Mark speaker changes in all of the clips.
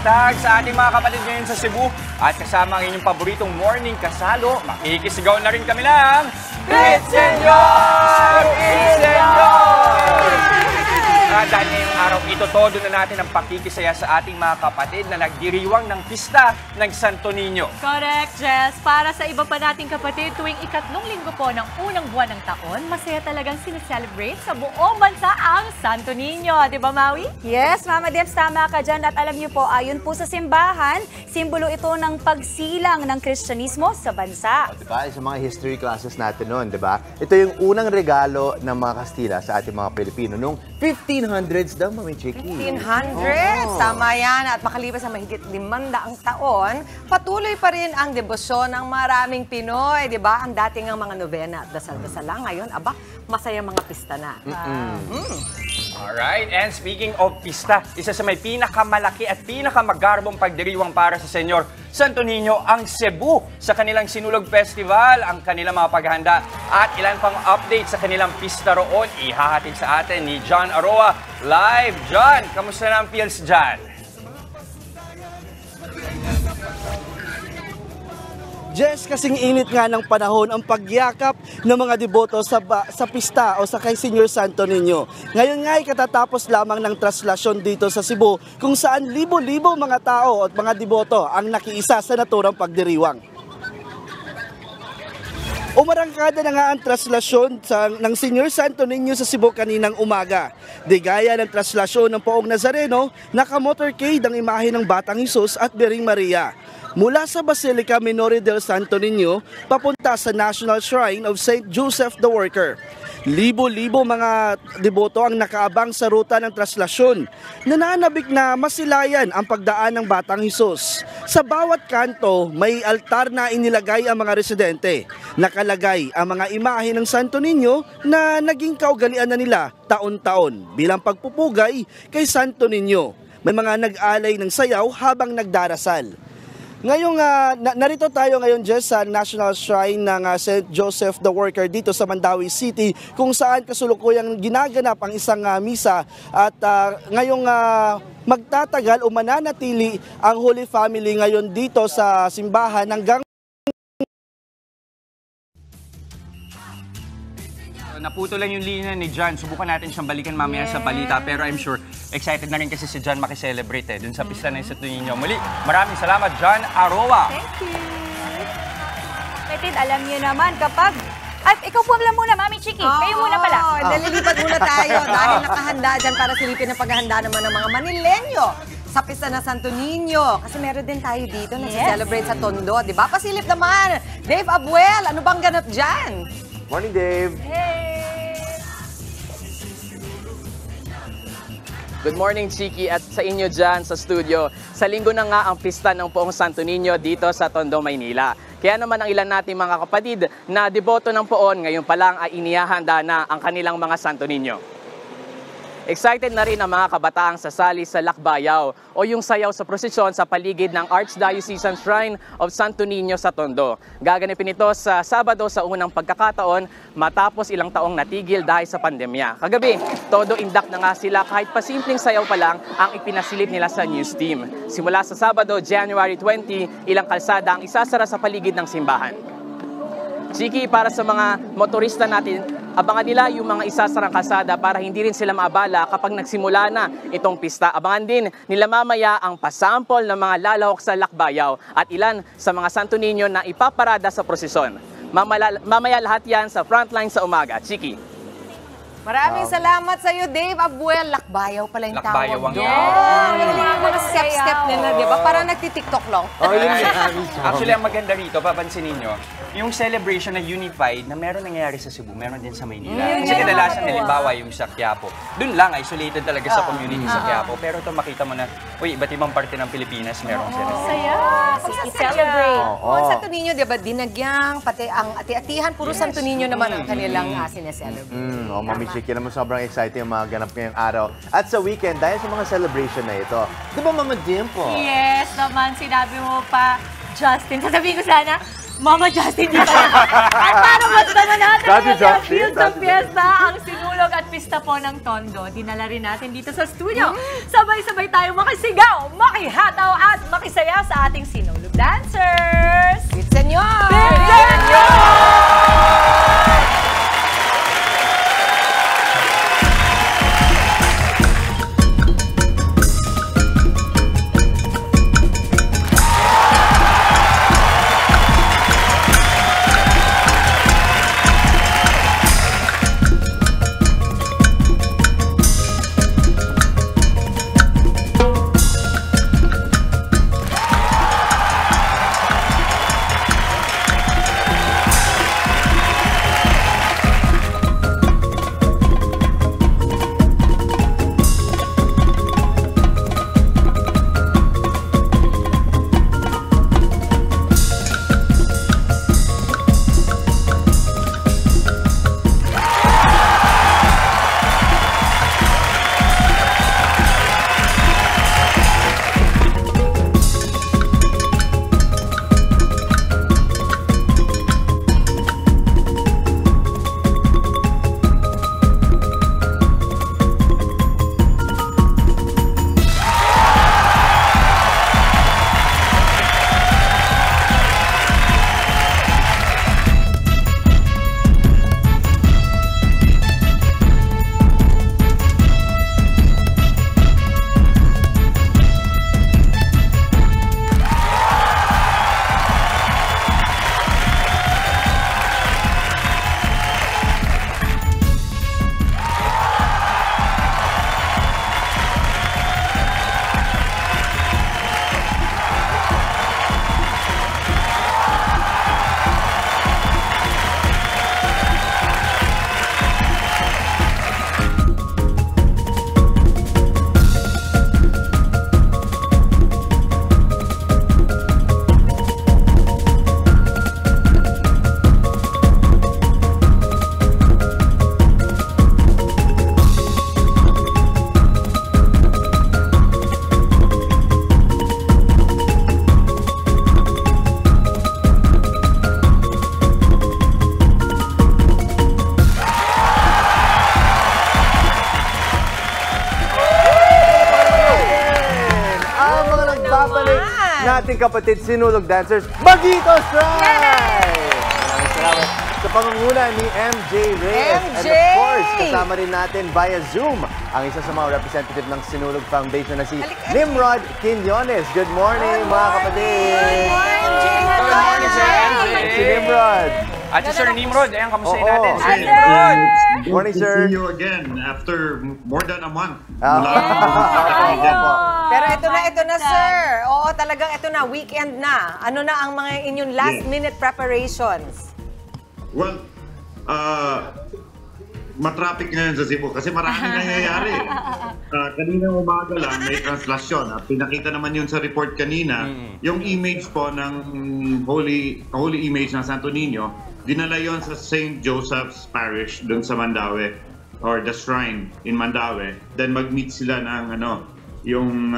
Speaker 1: Matatag sa ating mga kapatid ngayon sa Cebu at kasama ang inyong paboritong morning kasalo, makikisigaw na rin kami ng Pit Senyor! Pit Senyor! Dahil ngayong araw, ito-todo na natin ang pakikisaya sa ating mga kapatid na nagdiriwang ng pista ng Santo Niño.
Speaker 2: Correct, Jess. Para sa iba pa nating kapatid, tuwing ikatlong linggo po ng unang buwan ng taon, masaya talagang sineselebrate sa buong bansa ang Santo Niño. Di ba, Maui?
Speaker 3: Yes, Mama Debs, tama ka dyan. At alam niyo po, ayon po sa simbahan, simbolo ito ng pagsilang ng Kristyanismo sa bansa.
Speaker 4: Diba? Sa mga history classes natin noon, diba? Ito yung unang regalo ng mga Kastila sa ating mga Pilipino noong 1500s daw, Mami Chiki.
Speaker 5: 1500s, tama yan. At makalipas sa mahigit 500 taon, patuloy pa rin ang debosyon ng maraming Pinoy, di ba? Ang dating ang mga novena at dasal-dasal lang. Ngayon, aba, masaya mga pista na.
Speaker 1: Alright, and speaking of pista, isa sa may pinakamalaki at pinakamagarbong pagdiriwang para sa Senyor Santo Niño ang Cebu sa kanilang Sinulog Festival, ang kanilang mga paghahanda at ilan pang update sa kanilang pista roon. Ihahatid sa atin ni John Aroa live. John, kamusta na ang feels dyan?
Speaker 6: Jess, kasing init nga ng panahon ang pagyakap ng mga deboto sa pista o sa kay Senyor Santo Niño. Ngayon nga ay katatapos lamang ng traslasyon dito sa Cebu kung saan libo-libo mga tao at mga deboto ang nakiisa sa naturang pagdiriwang. Umarangkada na nga ang traslasyon ng Senyor Santo Niño sa Cebu kaninang umaga. Di gaya ng traslasyon ng Poong Nazareno, naka-motorcade ang imahe ng Batang Hesus at Birheng Maria mula sa Basilica Minore del Santo Niño papunta sa National Shrine of St. Joseph the Worker. Libo-libo mga deboto ang nakaabang sa ruta ng traslasyon. Nananabik na masilayan ang pagdaan ng Batang Hesus. Sa bawat kanto, may altar na inilagay ang mga residente. Nakalagay ang mga imahe ng Santo Niño na naging kaugalian na nila taon-taon bilang pagpupugay kay Santo Niño. May mga nag-alay ng sayaw habang nagdarasal. Ngayong narito tayo ngayon Jess sa National Shrine ng St. Joseph the Worker dito sa Mandawi City kung saan kasulukuyang ginaganap ang isang misa at ngayong magtatagal o mananatili ang Holy Family ngayon dito sa simbahan hanggang
Speaker 1: Naputo lang yung linya ni John. Subukan natin siyang balikan mamaya sa balita. Pero I'm sure excited na rin kasi si John makiselebrate dun sa pista ng Santo Niño. Muli, maraming salamat John Aroa.
Speaker 3: Thank you. Kapatid, alam niyo naman kapag... At ikaw po lang muna, Mami Chiki. Kayo muna pala.
Speaker 5: Nalilipat muna tayo dahil nakahanda dyan para silipin ang paghahanda naman ng mga Manileño sa pista ng Santo Niño. Kasi meron din tayo dito na celebrate sa Tondo. Diba? Pasilip naman. Dave Abuel, ano bang ganap dyan?
Speaker 4: Morning, Dave.
Speaker 3: Hey!
Speaker 7: Good morning, Chiki, at sa inyo dyan sa studio. Sa linggo na nga ang pista ng Poong Santo Niño dito sa Tondo, Maynila. Kaya naman ang ilan nating mga kapatid na deboto ng Poon ngayon pa lang ay inihahanda na ang kanilang mga Santo Niño. Excited na rin ang mga kabataang sasali sa Lakbayaw o yung sayaw sa prosesyon sa paligid ng Archdiocesan Shrine of Santo Niño sa Tondo. Gaganapin ito sa Sabado sa unang pagkakataon matapos ilang taong natigil dahil sa pandemya. Kagabi, todo indak na nga sila kahit pasimpleng sayaw pa lang ang ipinasilip nila sa news team. Simula sa Sabado, January 20, ilang kalsada ang isasara sa paligid ng simbahan. Chiki, para sa mga motorista natin, abangan nila yung mga isasarang kalsada para hindi rin sila maabala kapag nagsimula na itong pista. Abangan din nila mamaya ang pasample ng mga lalahok sa Lakbayaw at ilan sa mga Santo Niño na ipaparada sa prosesyon. Mamaya lahat yan sa frontline sa umaga. Chiki.
Speaker 5: Maraming salamat sa iyo, Dave Abuel. Lakbayaw pala yung tawag.
Speaker 1: Lakbayaw ang
Speaker 5: Yung mga step-step nila, di ba? Parang nagtitiktok lang.
Speaker 1: Actually, ang maganda rito, papansinin nyo, yung celebration na unified na meron nangyayari sa Cebu, meron din sa Maynila. Kasi kadalasan, halimbawa, yung sa Quiapo. Doon lang, isolated talaga sa community sa Quiapo. Pero ito makita mo na, uy, iba't ibang parte ng Pilipinas meron sila.
Speaker 3: Saya! I-celebrate.
Speaker 5: Ang Santo Niño, di ba, dinagyang, pati ang ati-atihan, puro Santo Niño naman ang kanilang sineselebrate.
Speaker 4: Mami Chiki naman sobrang exciting ang mga ganap ngayong araw. At sa weekend, dahil sa mga celebration na ito, di ba Mama Dimple?
Speaker 2: Yes naman, sinabi mo pa, Justin. Sasabihin ko sana, Mama Justin, di ba? At para masama natin
Speaker 4: Daddy
Speaker 2: ang
Speaker 4: Justin,
Speaker 2: feel sa
Speaker 4: Daddy
Speaker 2: fiesta, ang sinulog at pista po ng Tondo. Dinala rin natin dito sa studio. Sabay-sabay tayo makisigaw, makihataw at makisaya sa ating sinulog dancers!
Speaker 5: Senyor!
Speaker 4: nating kapatid sinulog dancers, Baguitos Tribe! Maraming salamat sa pangunguna ni MJ Reyes.
Speaker 5: MJ!
Speaker 4: And of course, kasama rin natin via Zoom ang isa sa mga representative ng Sinulog Foundation na si Nimrod Quiñones. Good morning, mga kapatid!
Speaker 5: Good morning,
Speaker 1: Good morning, Sir MJ!
Speaker 4: Si Nimrod!
Speaker 1: At si Sir Nimrod, ayan, kamustahin
Speaker 4: Oo.
Speaker 1: natin. Sir
Speaker 4: Hi,
Speaker 1: Nimrod!
Speaker 4: Morning,
Speaker 8: Good to
Speaker 4: sir.
Speaker 8: see you again after more than a month.
Speaker 5: Pero ito na, sir. Oo, talagang ito na, weekend na. Ano na ang mga inyong last-minute preparations?
Speaker 8: Well, matraffic ngayon sa Cebu kasi maraming nangyayari. Kanina umaga lang may translasyon. Pinakita naman yun sa report kanina. Yung image po ng holy image ng Santo Niño, dinala yon sa St. Joseph's Parish doon sa Mandaue or the shrine in Mandaue. Then mag-meet sila ng yung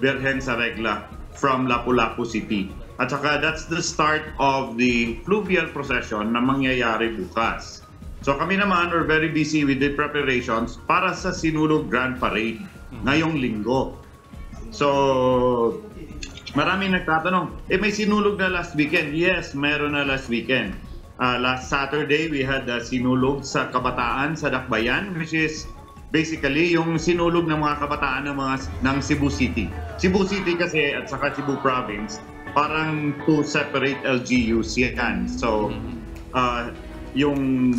Speaker 8: Birhen sa Regla from Lapu-Lapu City. At saka that's the start of the fluvial procession na mangyayari bukas. So kami naman, we're very busy with the preparations para sa Sinulog Grand Parade ngayong linggo. So maraming nagtatanong, may sinulog na last weekend? Yes, meron na last weekend. Last Saturday, we had sinulog sa kabataan sa Dakbayan, which is basically yung sinulog ng mga kabataan ng Cebu City. Cebu City kasi at saka Cebu Province, parang two separate LGUs yan. So, yung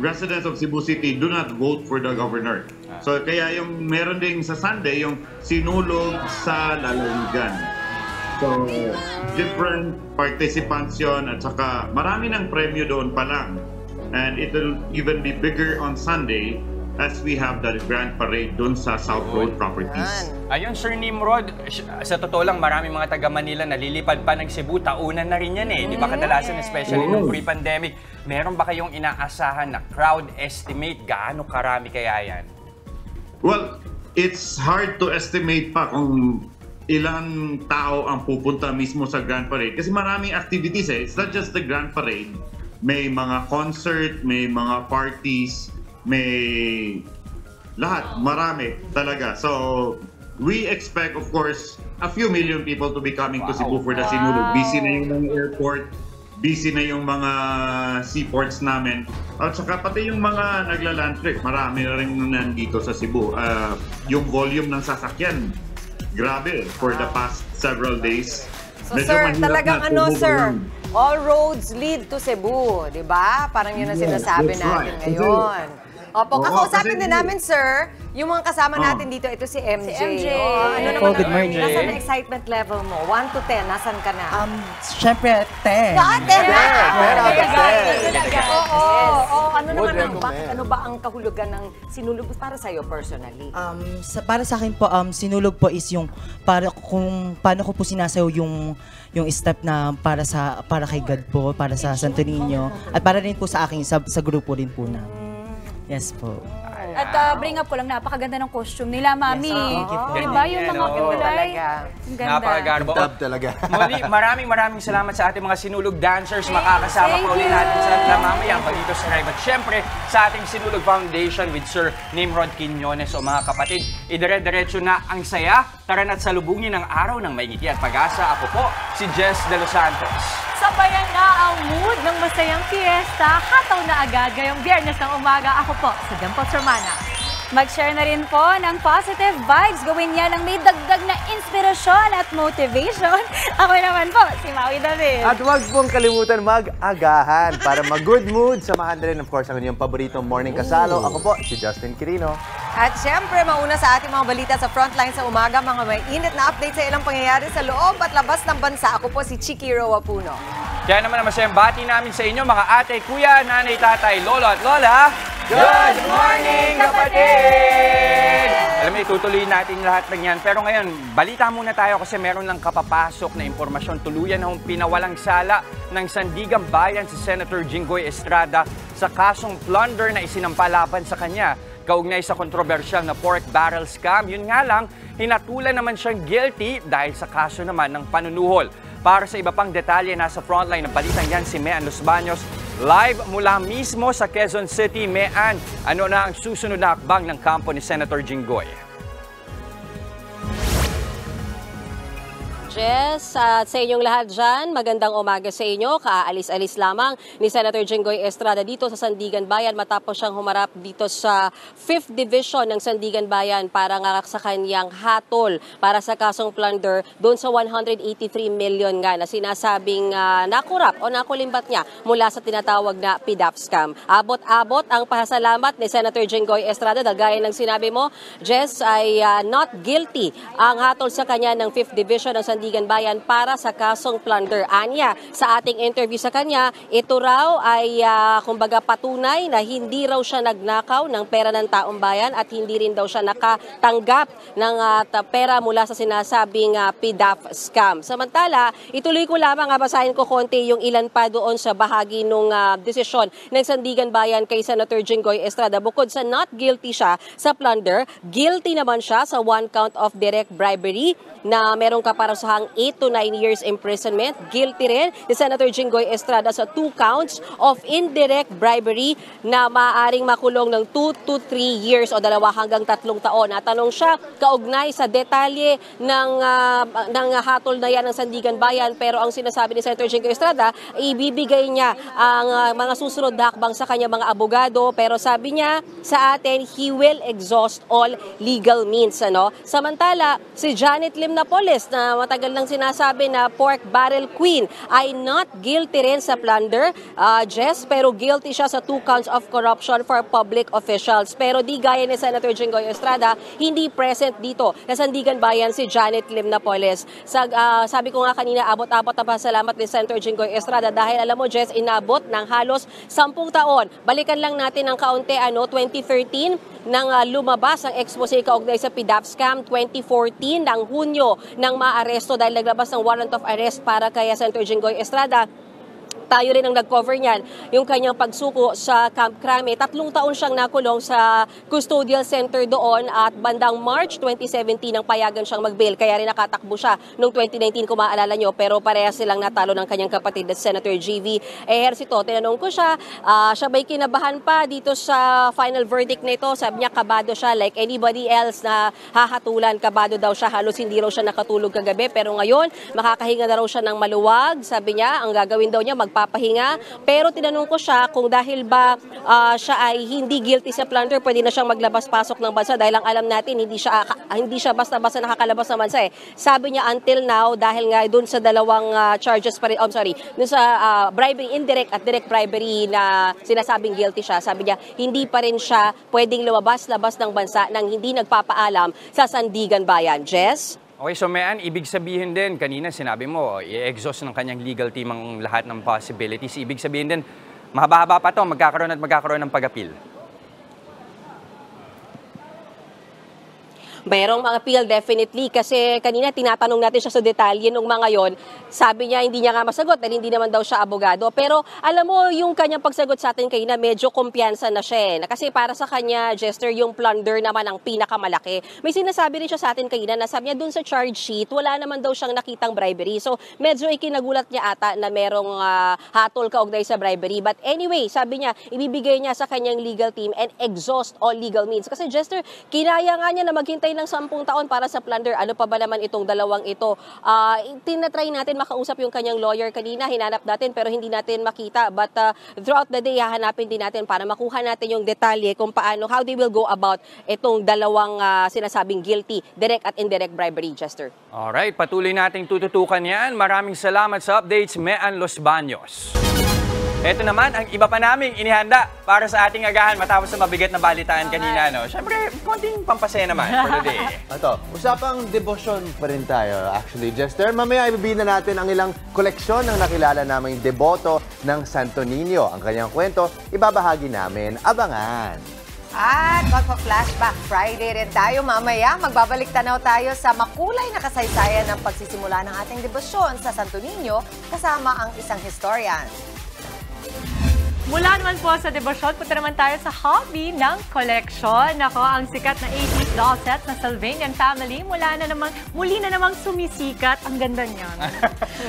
Speaker 8: residents of Cebu City do not vote for the governor. So, kaya yung meron ding sa Sunday, yung sinulog sa lalawigan. So, different participants yun at saka marami ng premyo doon pa lang. And it will even be bigger on Sunday as we have the Grand Parade doon sa South Road Properties.
Speaker 1: Ayun, Sir Nimrod, sa totoo lang, maraming mga taga-Manila nalilipad pa ng Cebu. Taunan na rin yan eh. Di ba kadalasan, especially nung pre-pandemic, meron ba kayong inaasahan na crowd estimate? Gaano karami kaya yan?
Speaker 8: Well, it's hard to estimate pa kung ilang tao ang pupunta mismo sa Grand Parade. Kasi maraming activities eh. It's not just the Grand Parade. May mga concert, may mga parties, may lahat. Marami talaga. So, we expect, of course, a few million people to be coming to Cebu for the Sinulog. Busy na yung mga airport, busy na yung mga seaports namin. At saka pati yung mga nagla-land trip, marami na rin nandito sa Cebu. Yung volume ng sasakyan, grabe for the past several days.
Speaker 5: So
Speaker 8: Medyo
Speaker 5: sir,
Speaker 8: mahirap
Speaker 5: talagang
Speaker 8: na
Speaker 5: ano
Speaker 8: Cebu
Speaker 5: sir,
Speaker 8: ngayon.
Speaker 5: all roads lead to Cebu, di ba? Parang yun ang sinasabi
Speaker 8: that's
Speaker 5: natin
Speaker 8: right.
Speaker 5: ngayon. Opo,
Speaker 8: Oo,
Speaker 5: kakausapin
Speaker 8: kasi
Speaker 5: din namin sir, yung mga kasama natin dito, ito si MJ.
Speaker 3: Si MJ.
Speaker 5: Ano
Speaker 3: Opo,
Speaker 5: naman,
Speaker 7: good morning.
Speaker 5: Nasaan ang excitement level mo? 1 to 10, nasan ka na?
Speaker 9: Siyempre, 10.
Speaker 5: Oo. Ano
Speaker 4: Would
Speaker 5: naman
Speaker 4: recommend.
Speaker 5: ano ba ang kahulugan ng Sinulog para sa'yo personally?
Speaker 9: Para sa akin po, sinulog po is yung para kung paano ko po sinasayaw yung step na para kay God po, para sa Santo Niño at para rin po sa akin sa grupo rin po na. Yes po.
Speaker 3: At bring up ko lang, napakaganda ng costume nila, Mami.
Speaker 7: Thank you.
Speaker 3: Diba yung mga
Speaker 1: Oo.
Speaker 3: kulay?
Speaker 5: Talaga.
Speaker 3: Ang ganda.
Speaker 1: Napakagarbo.
Speaker 4: Dub talaga.
Speaker 1: Muli, maraming salamat sa ating mga Sinulog dancers. Makakasama
Speaker 3: Thank
Speaker 1: pa ulit
Speaker 3: you.
Speaker 1: natin sa mamaya pa dito sa live. At syempre, sa ating Sinulog Foundation with Sir Nimrod Quiñones. O mga kapatid, idire-diretso na ang saya. Tara na't salubungin ang araw ng may ngiti at pag-asa. Ako po, si Jess De Los Santos.
Speaker 2: Sabayan na ang mood ng masayang fiesta. Hataw na agad ngayong Biyernes ng umaga. Ako po, si Dimples Romana.
Speaker 3: Mag-share na rin po ng positive vibes. Gawin yan ng may dagdag na inspirasyon at motivation. Ako naman po, si Maui David.
Speaker 4: At huwag pong kalimutan mag-agahan para mag-good mood. Samahan na rin, of course, ang inyong paboritong morning kasalo. Ako po, si Justin Quirino.
Speaker 5: At syempre, mauna sa ating mga balita sa Frontline sa umaga, mga may init na update sa ilang pangyayari sa loob at labas ng bansa. Ako po si Chiki Roa Puno.
Speaker 1: Kaya naman masayang bati namin sa inyo, mga ate, kuya, nanay, tatay, lolo at lola. Good morning, kapatid! Alam mo, itutuloy natin lahat ng yan. Pero ngayon, balita muna tayo kasi meron lang kapapasok na impormasyon. Tuluyan na pinawalang sala ng Sandigan Bayan si Senator Jinggoy Estrada sa kasong plunder na isinampalaban sa kanya kaugnay sa kontrobersyal na pork barrel scam. Yun nga lang, hinatulan naman siyang guilty dahil sa kaso naman ng panunuhol. Para sa iba pang detalye, nasa frontline ng balitang yan si Mean Los Baños. Live mula mismo sa Quezon City. Mean, ano na ang susunod na hakbang ng kampo ni Senator Jinggoy?
Speaker 10: Jess, at sa inyong lahat dyan, magandang umaga sa inyo. Kaalis-alis lamang ni Senator Jinggoy Estrada dito sa Sandigan Bayan matapos siyang humarap dito sa 5th Division ng Sandigan Bayan para nga sa kanyang hatol para sa kasong plunder doon sa 183 million nga na sinasabing nakurap o nakulimbat niya mula sa tinatawag na PDAP scam. Abot-abot ang pasasalamat ni Senator Jinggoy Estrada dahil gaya ng sinabi mo, Jess, ay not guilty ang hatol sa kanya ng 5th Division ng Sandigan Bayan para sa kasong plunder. Anya, sa ating interview sa kanya, ito raw ay kumbaga patunay na hindi raw siya nagnakaw ng pera ng taong bayan at hindi rin daw siya nakatanggap ng pera mula sa sinasabing PDAP scam. Samantala, ituloy ko lamang, basahin ko konti yung ilan pa doon sa bahagi ng desisyon ng Sandigan Bayan kay Senator Jinggoy Estrada. Bukod sa not guilty siya sa plunder, guilty naman siya sa 1 count of direct bribery na merong kaparasahang 8 to 9 years imprisonment. Guilty rin si Senator Jinggoy Estrada sa 2 counts of indirect bribery na maaaring makulong ng 2 to 3 years o 2 hanggang 3 taon. Natanong siya kaugnay sa detalye ng hatol na yan ng Sandigan Bayan, pero ang sinasabi ni Senator Jinggoy Estrada, ibibigay niya ang mga susunod na hakbang sa kanya mga abogado, pero sabi niya sa atin, he will exhaust all legal means. Samantala, si Janet Lim Napoles na matagal nang sinasabi na pork barrel queen ay not guilty rin sa plunder, Jess, pero guilty siya sa 2 counts of corruption for public officials. Pero di gaya ni Senator Jinggoy Estrada, hindi present dito sa Sandigan Bayan si Janet Lim Napoles. Sabi ko nga kanina, abot-abot ang pasalamat ni Senator Jinggoy Estrada dahil alam mo, Jess, inabot ng halos 10 taon. Balikan lang natin ang kaunti, 2013 nang lumabas ang expose kaugnay sa PDAP scam, 2014 ng Hunyo nang maaresto dahil naglabas ng warrant of arrest para kay Senator Jinggoy Estrada. Tayo rin ang nag-cover niyan, yung kanyang pagsuko sa Camp Crame. 3 taon siyang nakulong sa custodial center doon at bandang March 2017 ang payagan siyang mag-bail. Kaya rin nakatakbo siya noong 2019 kung maaalala nyo, pero parehas silang natalo ng kanyang kapatid na Senator G.V. Ejercito. Tinanong ko siya, siya ba'y kinabahan pa dito sa final verdict na ito? Sabi niya, kabado siya like anybody else na hahatulan. Kabado daw siya, halos hindi raw siya nakatulog kagabi. Pero ngayon, makakahinga na raw siya ng maluwag. Sabi niya, ang gagawin daw niya, magpapahinga. Pero tinanong ko siya kung dahil ba siya ay hindi guilty sa plunder, pwede na siyang maglabas-pasok ng bansa dahil ang alam natin hindi siya basta-basta nakakalabas ng bansa eh. Sabi niya until now dahil nga doon sa dalawang charges pa rin, doon sa bribery, indirect at direct bribery na sinasabing guilty siya. Sabi niya hindi pa rin siya pwedeng lumabas-labas ng bansa nang hindi nagpapaalam sa Sandigan Bayan. Jess?
Speaker 1: Okay, so Mean, ibig sabihin din, kanina sinabi mo, i-exhaust ng kanyang legal team ang lahat ng possibilities. Ibig sabihin din, mahaba-haba pa to, magkakaroon ng pag-appeal.
Speaker 10: Mayroong mga appeal definitely kasi kanina tinatanong natin siya sa detalye nung mga yon. Sabi niya hindi niya nga masagot dahil hindi naman daw siya abogado. Pero alam mo yung kanyang pagsagot sa atin kanina medyo kumpiyansa na siya. Kasi para sa kanya, Jester, yung plunder naman ang pinakamalaki. May sinasabi rin siya sa atin kanina na sabi niya dun sa charge sheet, wala naman daw siyang nakitang bribery. So medyo ikinagulat niya ata na merong hatol kaugnay sa bribery. But anyway, sabi niya, ibibigay niya sa kanyang legal team and exhaust all legal means. Kasi Jester, kinaya nga niya na maghintay ng 10 taon para sa plunder. Ano pa ba naman itong dalawang ito? Tinatry natin makausap yung kanyang lawyer kanina. Hinanap natin pero hindi natin makita. But throughout the day, hahanapin din natin para makuha natin yung detalye kung paano, how they will go about itong dalawang sinasabing guilty, direct at indirect bribery, Chester.
Speaker 1: Alright, patuloy nating tututukan yan. Maraming salamat sa updates, Mean Los Baños. Ito naman ang iba pa naming inihanda para sa ating agahan matapos na mabigat na balitaan kanina. No? Siyempre, konting pampasaya naman for the day.
Speaker 4: Ito, usapang debosyon pa rin tayo actually, Jester. Mamaya ibibigay na natin ang ilang koleksyon ng nakilala naming deboto ng Santo Niño. Ang kanyang kwento, ibabahagi namin. Abangan!
Speaker 5: At magpa-flashback Friday rin tayo mamaya. Magbabalik tanaw tayo sa makulay na kasaysayan ng pagsisimula ng ating debosyon sa Santo Niño kasama ang isang historian.
Speaker 2: Mula naman po sa debosyon, punta naman tayo sa hobby ng collection. Ako, ang sikat na 80s doll set na Sylvanian family, muli na namang sumisikat. Ang ganda niyan.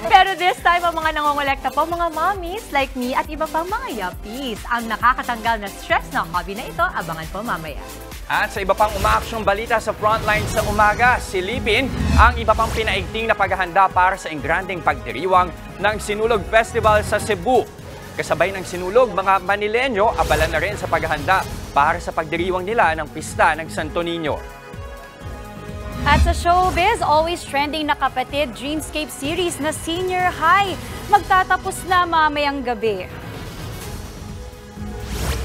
Speaker 2: Pero this time, ang mga nangongolekta po, mga mommies like me at iba pang mga yuppies. Ang nakakatanggal na stress na hobby na ito, abangan po mamaya.
Speaker 1: At sa iba pang umaaksyong balita sa frontline sa umaga, silipin ang iba pang pinaigting na paghahanda para sa engranding pagdiriwang ng Sinulog Festival sa Cebu. Kasabay ng sinulog, mga Manileño abala na rin sa paghahanda para sa pagdiriwang nila ng pista ng Santo Niño.
Speaker 3: At sa showbiz, always trending na kapatid Dreamscape series na Senior High. Magtatapos na mamayang gabi.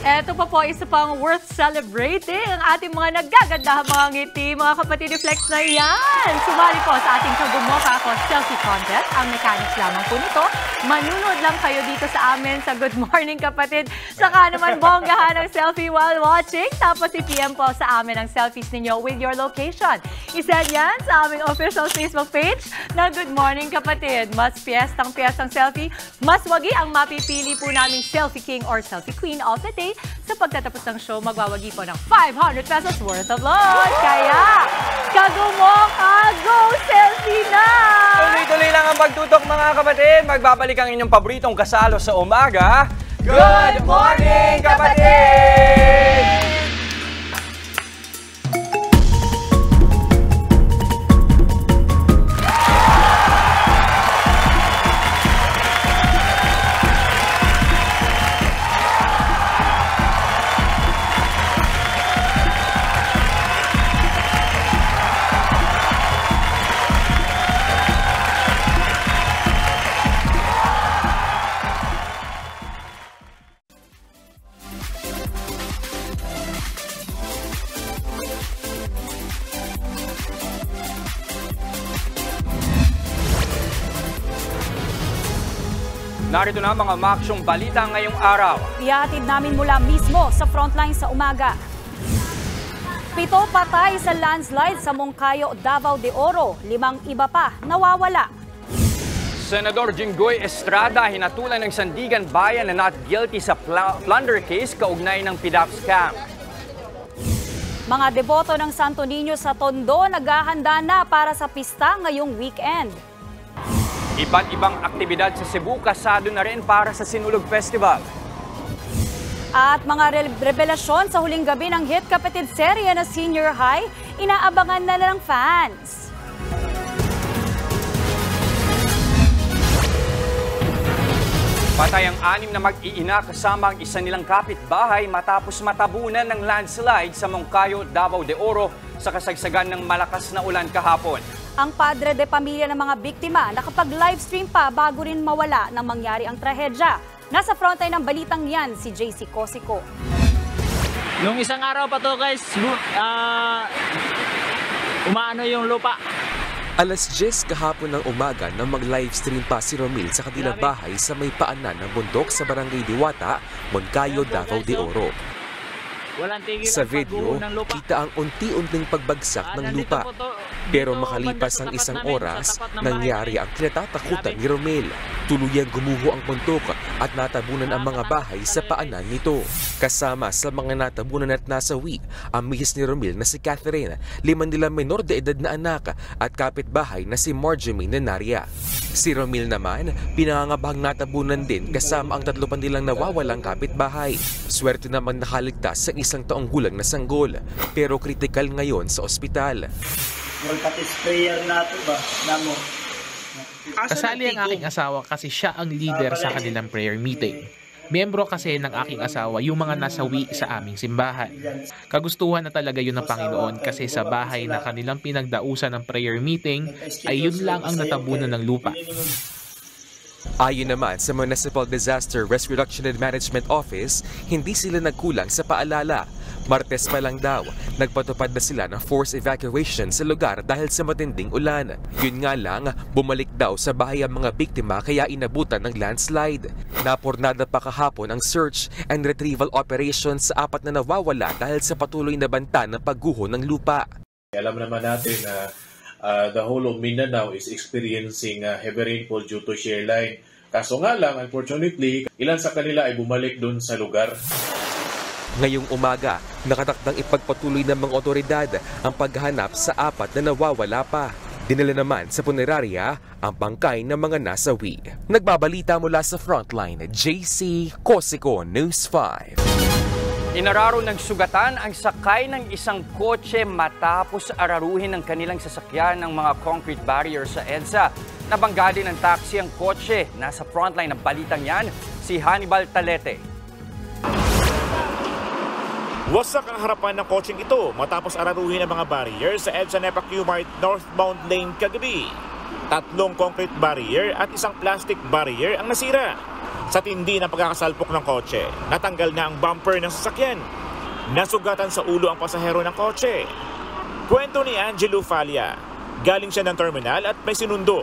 Speaker 2: Eto pa po, isa pang worth celebrating ang ating mga nagagandahang mga ngiti. Mga kapatid, reflex na yan! Sumali po sa ating Kagumoka Ako Selfie Contest. Ang mechanics lamang po nito, manunod lang kayo dito sa amin sa Good Morning Kapatid. Saka naman bonggahan ang selfie while watching. Tapos i-PM po sa amin ang selfies ninyo with your location. Isend yan sa aming official Facebook page na Good Morning Kapatid. Mas piyestang selfie, mas wagi ang mapipili po naming Selfie King or Selfie Queen of the day. Sa pagtatapos ng show, magwawagi po ng 500 pesos worth of load. Kaya, Kagumoka, go selfie na!
Speaker 1: Tuloy-tuloy lang ang pagtutok mga kapatid. Magbabalik ang inyong paboritong kasalo sa umaga. Good Morning Kapatid! Narito na mga maaksyong balita ngayong araw.
Speaker 3: Ihatid namin mula mismo sa frontline sa umaga. 7 patay sa landslide sa Moncayo, Davao de Oro. 5 iba pa nawawala.
Speaker 1: Senador Jinggoy Estrada hinatulan ng Sandigan Bayan na not guilty sa plunder case kaugnay ng PDAP scam.
Speaker 3: Mga deboto ng Santo Niño sa Tondo naghahanda na para sa pista ngayong weekend.
Speaker 1: Iba't ibang aktibidad sa Cebu kasado na rin para sa Sinulog Festival.
Speaker 3: At mga revelasyon sa huling gabi ng hit kapatid serye na Senior High, inaabangan na ng fans.
Speaker 1: Patay ang 6 na mag-iina kasama ang isa nilang kapitbahay matapos matabunan ng landslide sa Moncayo, Davao de Oro sa kasagsagan ng malakas na ulan kahapon.
Speaker 3: Ang padre de pamilya ng mga biktima nakapag-livestream pa bago rin mawala nang mangyari ang trahedya. Nasa frontline ng balitang yan si JC Cosico.
Speaker 11: Nung isang araw pa to guys, umaano yung lupa.
Speaker 12: Alas 10 kahapon ng umaga nang mag-livestream pa si Romil sa kanilang bahay sa may paanan ng bundok sa Barangay Diwata, Moncayo, Davao de Oro. Sa video, kita ang unti-unting pagbagsak ng lupa. Pero makalipas ang isang oras, nangyari ang kinatatakutan ni Romel. Tuluyang gumuho ang bundok at natabunan ang mga bahay sa paanan nito. Kasama sa mga natabunan at nasawi, ang mihis ni Romel na si Catherine, 5 nilang menor de edad na anak at kapitbahay na si Marjorie Nanaria. Si Romel naman, pinangangabahang natabunan din kasama ang 3 pa nilang nawawalang kapitbahay. Swerte naman nakaligtas sa 1 taong gulang na sanggol, pero kritikal ngayon sa ospital.
Speaker 11: Sprayer na ito ba? Namo. Kasali ang aking asawa kasi siya ang leader sa kanilang prayer meeting. Miyembro kasi ng aking asawa yung mga nasawi sa aming simbahan. Kagustuhan na talaga yun ng Panginoon kasi sa bahay na kanilang pinagdausan ng prayer meeting ay yun lang ang natabunan ng lupa.
Speaker 12: Ayon naman sa Municipal Disaster Risk Reduction and Management Office, hindi sila nagkulang sa paalala. Martes pa lang daw, nagpatupad na sila ng forced evacuation sa lugar dahil sa matinding ulan. Yun nga lang, bumalik daw sa bahay ang mga biktima kaya inabutan ng landslide. Napornada pa kahapon ang search and retrieval operations sa 4 na nawawala dahil sa patuloy na banta ng pagguho ng lupa.
Speaker 13: Alam naman natin na the whole of Mindanao is experiencing heavy rainfall due to shear line. Kaso nga lang, unfortunately, ilan sa kanila ay bumalik doon sa lugar.
Speaker 12: Ngayong umaga, nakatakdang ipagpatuloy ng mga otoridad ang paghahanap sa 4 na nawawala pa. Dinala naman sa punerarya ang bangkay ng mga nasawi. Nagbabalita mula sa Frontline, JC Cosico, News 5.
Speaker 1: Inararo ng sugatan ang sakay ng isang kotse matapos araruhin ng kanilang sasakyan ng mga concrete barrier sa EDSA. Nabangga din ng taxi ang kotse. Nasa frontline ng balitang yan, si Hannibal Talete.
Speaker 14: Wasak ang harapan ng kotseng ito matapos araruhin ang mga barrier sa EDSA NEPA Q-Mart northbound lane kagabi. 3 concrete barrier at 1 plastic barrier ang nasira. Sa tindi ng pagkakasalpok ng kotse, natanggal na ang bumper ng sasakyan. Nasugatan sa ulo ang pasahero ng kotse. Kwento ni Angelo Falia, galing siya ng terminal at may sinundo.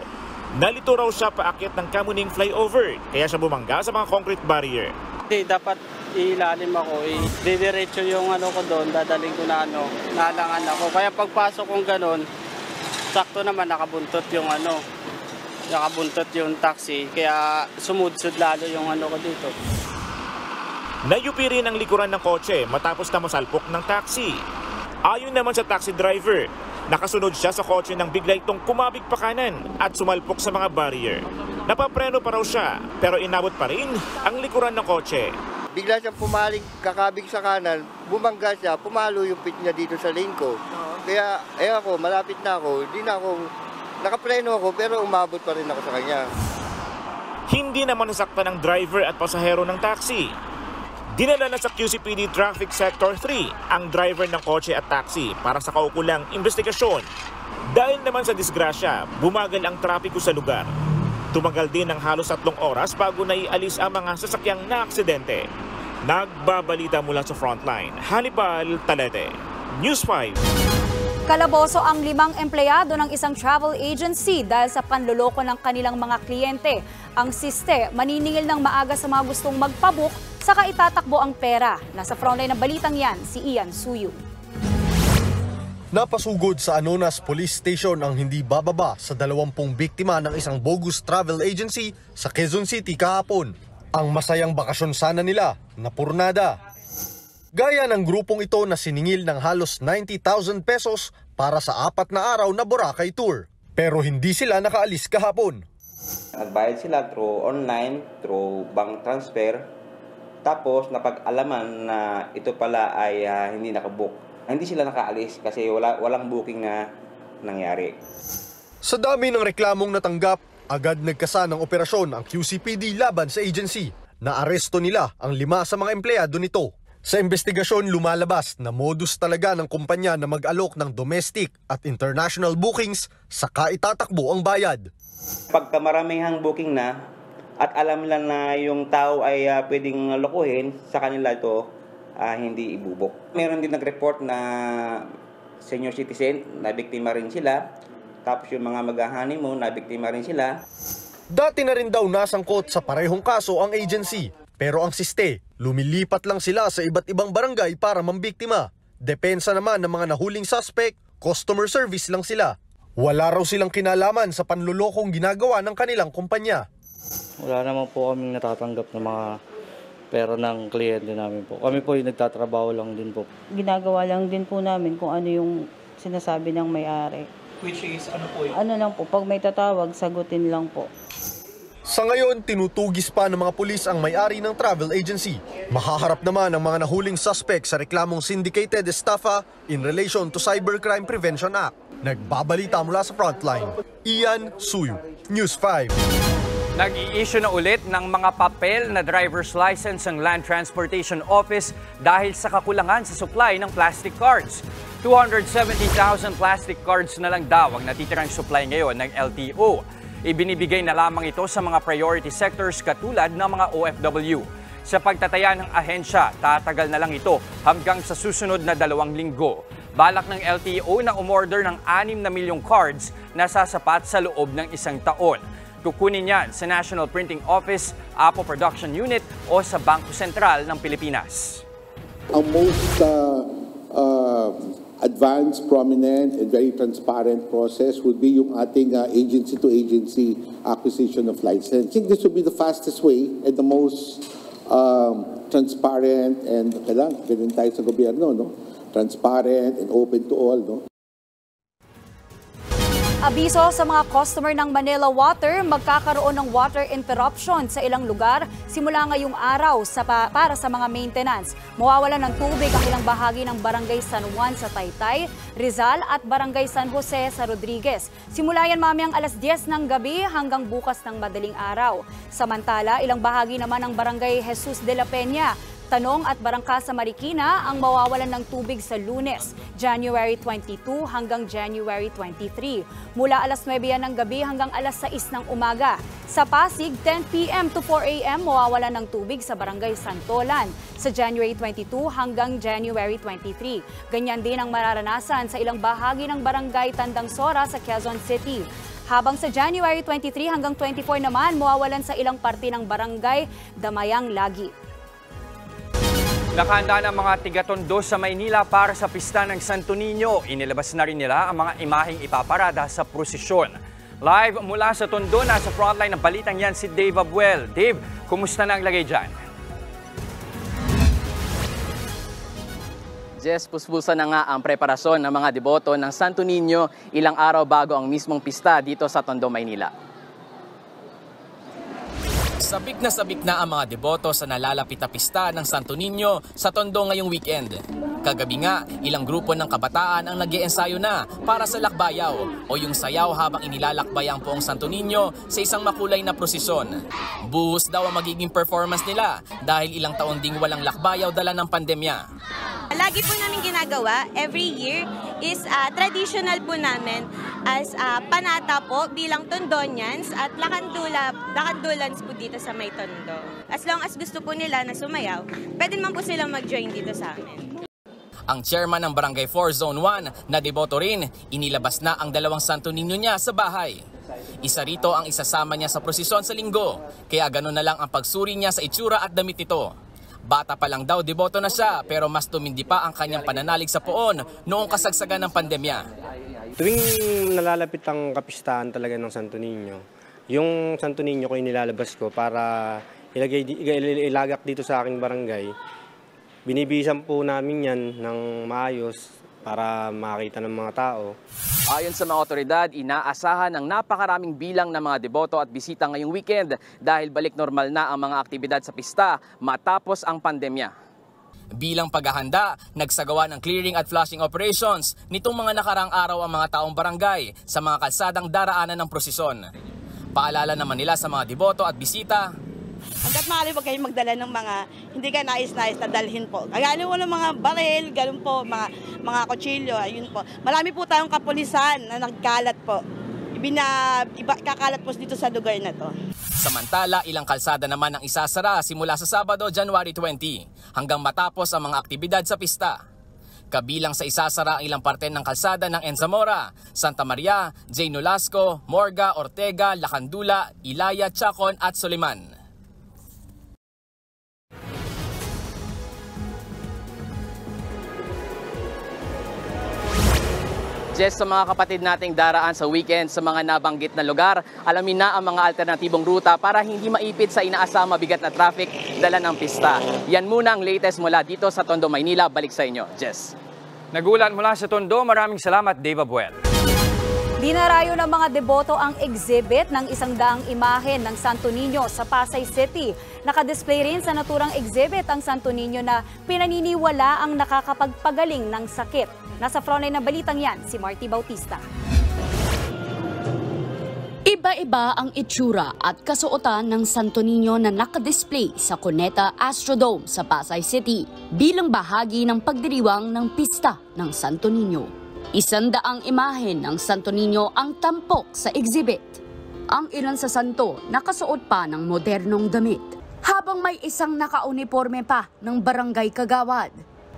Speaker 14: Nalito raw siya paakyat ng Kamuning flyover, kaya siya bumangga sa mga concrete barrier.
Speaker 15: Dapat ilalim ako, didiretso yung ko doon, dadaling ko na nalangan ako. Kaya pagpasok kong ganun, sakto naman nakabuntot yung taxi, kaya sumudsud lalo yung ko dito.
Speaker 14: Nayupi rin ang likuran ng kotse matapos na masalpok ng taxi. Ayon naman sa taxi driver, nakasunod siya sa kotse nang bigla itong kumabig pa kanan at sumalpok sa mga barrier. Napapreno pa raw siya, pero inabot pa rin ang likuran ng kotse.
Speaker 16: Bigla siyang pumaling, kakabig sa kanan, bumangga siya, pumalo yung pit niya dito sa lane ko. Kaya, ako, malapit na ako, nakapreno ako, pero umabot pa rin ako sa kanya.
Speaker 14: Hindi naman nasaktan ang driver at pasahero ng taxi. Dinala na sa QCPD Traffic Sector 3 ang driver ng kotse at taxi para sa kaukulang investigasyon. Dahil naman sa disgrasya, bumagal ang trapiko sa lugar. Tumagal din ng halos 3 oras bago naialis ang mga sasakyang na-aksidente. Nagbabalita mula sa Frontline, Hannibal Talete, News 5.
Speaker 3: Kalaboso ang 5 empleyado ng isang travel agency dahil sa panloloko ng kanilang mga kliyente. Ang siste, maniningil ng maaga sa mga gustong magpabook, saka itatakbo ang pera. Nasa frontline ng balitang yan, si Ian Suyu.
Speaker 17: Napasugod sa Anonas Police Station ang hindi bababa sa 20 biktima ng isang bogus travel agency sa Quezon City kahapon. Ang masayang bakasyon sana nila, napurnada. Gaya ng grupong ito na siningil ng halos 90,000 pesos para sa 4 na araw na Boracay tour. Pero hindi sila nakaalis kahapon.
Speaker 18: Nagbayad sila through online, through bank transfer. Tapos napag-alaman na ito pala ay hindi nakabook. Hindi sila nakaalis kasi walang booking na nangyari.
Speaker 17: Sa dami ng reklamong natanggap, agad nagkasa ng operasyon ang QCPD laban sa agency. Naaresto nila ang 5 sa mga empleyado nito. Sa investigasyon, lumalabas na modus talaga ng kumpanya na mag-alok ng domestic at international bookings saka itatakbo ang bayad.
Speaker 18: Pagka maramihang booking na at alam nila na yung tao ay pwedeng lokohin, sa kanila ito hindi ibubok. Meron din nag-report na senior citizen, na biktima rin sila. Tapos yung mga mag-honeymoon, na biktima rin sila.
Speaker 17: Dati na rin daw nasangkot sa parehong kaso ang agency. Pero ang siste, lumilipat lang sila sa iba't ibang barangay para mambiktima. Depensa naman ng mga nahuling suspect, customer service lang sila. Wala raw silang kinalaman sa panlulokong ginagawa ng kanilang kumpanya.
Speaker 15: Wala naman po kaming natatanggap ng mga pera ng kliyente namin po. Kami po yung nagtatrabaho lang din po.
Speaker 19: Ginagawa lang din po namin kung ano yung sinasabi ng may-ari.
Speaker 11: Which is ano po yun?
Speaker 19: Ano lang po, pag may tatawag, sagutin lang po.
Speaker 17: Sa ngayon, tinutugis pa ng mga pulis ang may-ari ng travel agency. Mahaharap naman ang mga nahuling suspect sa reklamong syndicated estafa in relation to Cybercrime Prevention Act. Nagbabalita mula sa Frontline, Ian Suyu, News 5.
Speaker 1: Nag-i-issue na ulit ng mga papel na driver's license ang Land Transportation Office dahil sa kakulangan sa supply ng plastic cards. 270,000 plastic cards na lang daw ang natitirang supply ngayon ng LTO. Ibinibigay na lamang ito sa mga priority sectors katulad ng mga OFW. Sa pagtataya ng ahensya, tatagal na lang ito hanggang sa susunod na 2 linggo. Balak ng LTO na umorder ng 6 na milyong cards na sasapat sa loob ng 1 taon. Kukunin yan sa National Printing Office, Apo Production Unit o sa Bangko Sentral ng Pilipinas.
Speaker 20: Ang most advanced, prominent, and very transparent process would be yung ating agency-to-agency acquisition of license. I think this would be the fastest way and the most transparent and kailangan ganun tayo sa gobyerno, no? Transparent and open to all, no?
Speaker 3: Abiso sa mga customer ng Manila Water, magkakaroon ng water interruption sa ilang lugar simula ngayong araw para sa mga maintenance. Mawawalan ng tubig ang ilang bahagi ng Barangay San Juan sa Taytay, Rizal at Barangay San Jose sa Rodriguez. Simula yan mamayang alas 10 ng gabi hanggang bukas ng madaling araw. Samantala, ilang bahagi naman ng Barangay Jesus de la Peña, Tanong at Barangkasa Marikina ang mawawalan ng tubig sa Lunes, January 22 hanggang January 23. Mula alas 9 yan ng gabi hanggang alas 6 ng umaga. Sa Pasig, 10 p.m. to 4 a.m. mawawalan ng tubig sa Barangay Santolan sa January 22 hanggang January 23. Ganyan din ang mararanasan sa ilang bahagi ng Barangay Tandang Sora sa Quezon City. Habang sa January 23 hanggang 24 naman, mawawalan sa ilang parte ng Barangay Damayang Lagi.
Speaker 1: Nakahanda ng mga tiga-Tondo sa Maynila para sa pista ng Santo Niño. Inilabas na rin nila ang mga imaheng ipaparada sa prosesyon. Live mula sa Tondo, nasa frontline ng balitang yan si Dave Abuel. Dave, kumusta na ang lagay dyan?
Speaker 7: Jess, puspusan na nga ang preparasyon ng mga deboto ng Santo Niño ilang araw bago ang mismong pista dito sa Tondo, Maynila. Sabik na ang mga deboto sa nalalapit na pista ng Santo Niño sa Tondo ngayong weekend. Kagabi nga, ilang grupo ng kabataan ang nag-iensayo na para sa lakbayaw o yung sayaw habang inilalakbay ang poong Santo Niño sa isang makulay na prosesyon. Buhos daw ang magiging performance nila dahil ilang taon ding walang lakbayaw dala ng pandemya.
Speaker 21: Lagi po namin ginagawa every year is traditional po namin as panata po bilang Tondonians at lakandulans po dito sa may Tondo. As long as gusto po nila na sumayaw, pwede naman po silang mag-join dito sa amin.
Speaker 7: Ang chairman ng Barangay 4 Zone 1 na deboto rin, inilabas na ang 2 Santo Niño niya sa bahay. Isa rito ang isasama niya sa prosesyon sa linggo, kaya gano'n na lang ang pagsuri niya sa itsura at damit nito. Bata pa lang daw, deboto na siya, pero mas tumindi pa ang kanyang pananalig sa poon noong kasagsagan ng pandemya.
Speaker 6: Tuwing nalalapit ang kapistahan talaga ng Santo Niño, yung Santo Niño ko inilalabas ko para ilagak dito sa aking barangay. Binibisan po namin yan ng maayos para makita ng mga tao.
Speaker 7: Ayon sa mga otoridad, inaasahan ang napakaraming bilang ng mga deboto at bisita ngayong weekend dahil balik normal na ang mga aktibidad sa pista matapos ang pandemya. Bilang paghahanda, nagsagawa ng clearing at flushing operations nitong mga nakarang araw ang mga taong barangay sa mga kalsadang daraanan ng prosesyon. Paalala naman nila sa mga deboto at bisita,
Speaker 22: hanggat maaari huwag kayong magdala ng mga hindi ka nais-nais na dalhin po. Kagano mo ng mga baril, ganun po, mga kutsilyo, ayun po. Marami po tayong kapulisan na nagkalat po. Kakalat po dito sa lugar na to.
Speaker 7: Samantala, ilang kalsada naman ang isasara simula sa Sabado, January 20, hanggang matapos ang mga aktibidad sa pista. Kabilang sa isasara ang ilang parte ng kalsada ng Enzamora, Santa Maria, J. Nolasco, Morga, Ortega, Lacandula, Ilaya, Chacon at Soliman. Just sa mga kapatid nating daraan sa weekend sa mga nabanggit na lugar, alamin na ang mga alternatibong ruta para hindi maipit sa inaasang mabigat na traffic dala ng pista. Yan muna ang latest mula dito sa Tondo, Maynila. Balik sa inyo, Jess.
Speaker 1: Nagulat mula sa Tondo, maraming salamat, Dave Abuel.
Speaker 3: Dinarayo ng mga deboto ang exhibit ng 100 imahen ng Santo Niño sa Pasay City. Nakadisplay rin sa naturang exhibit ang Santo Niño na pinaniniwala ang nakakapagpagaling ng sakit. Nasa frontline ng balitang yan, si Marty Bautista.
Speaker 23: Iba-iba ang itsura at kasuotan ng Santo Niño na nakadisplay sa Cuneta Astrodome sa Pasay City bilang bahagi ng pagdiriwang ng pista ng Santo Niño. 100 imahen ng Santo Niño ang tampok sa exhibit. Ang ilan sa santo nakasuot pa ng modernong damit, habang may isang nakauniforme pa ng barangay kagawad.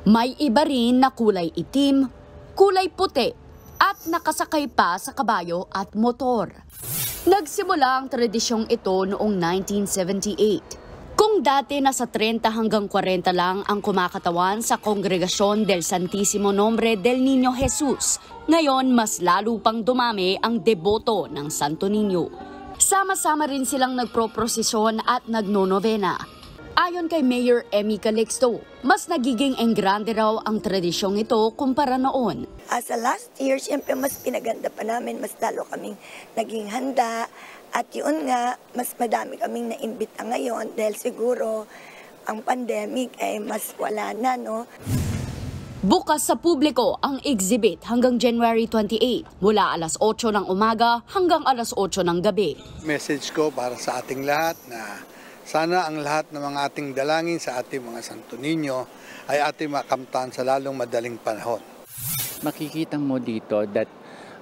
Speaker 23: May iba rin na kulay itim, kulay puti at nakasakay pa sa kabayo at motor. Nagsimula ang tradisyong ito noong 1978. Kung dati nasa 30 hanggang 40 lang ang kumakatawan sa Kongregasyon del Santísimo Nombre del Niño Jesus, ngayon mas lalo pang dumami ang deboto ng Santo Niño. Sama-sama rin silang nagproprosesyon at nagnonovena. Ayon kay Mayor Emmy Calixto, mas nagiging engrande raw ang tradisyong ito kumpara noon.
Speaker 24: Sa last year, siyempre mas pinaganda pa namin, mas lalo kaming naging handa. At yun nga, mas madami kaming naimbita ngayon dahil siguro ang pandemic ay mas wala na, no?
Speaker 23: Bukas sa publiko ang exhibit hanggang January 28 mula alas 8 ng umaga hanggang alas 8 ng gabi.
Speaker 25: Message ko para sa ating lahat na sana ang lahat ng mga ating dalangin sa ating mga Santo Niño ay ating makamtan sa lalong madaling panahon.
Speaker 26: Makikita mo dito that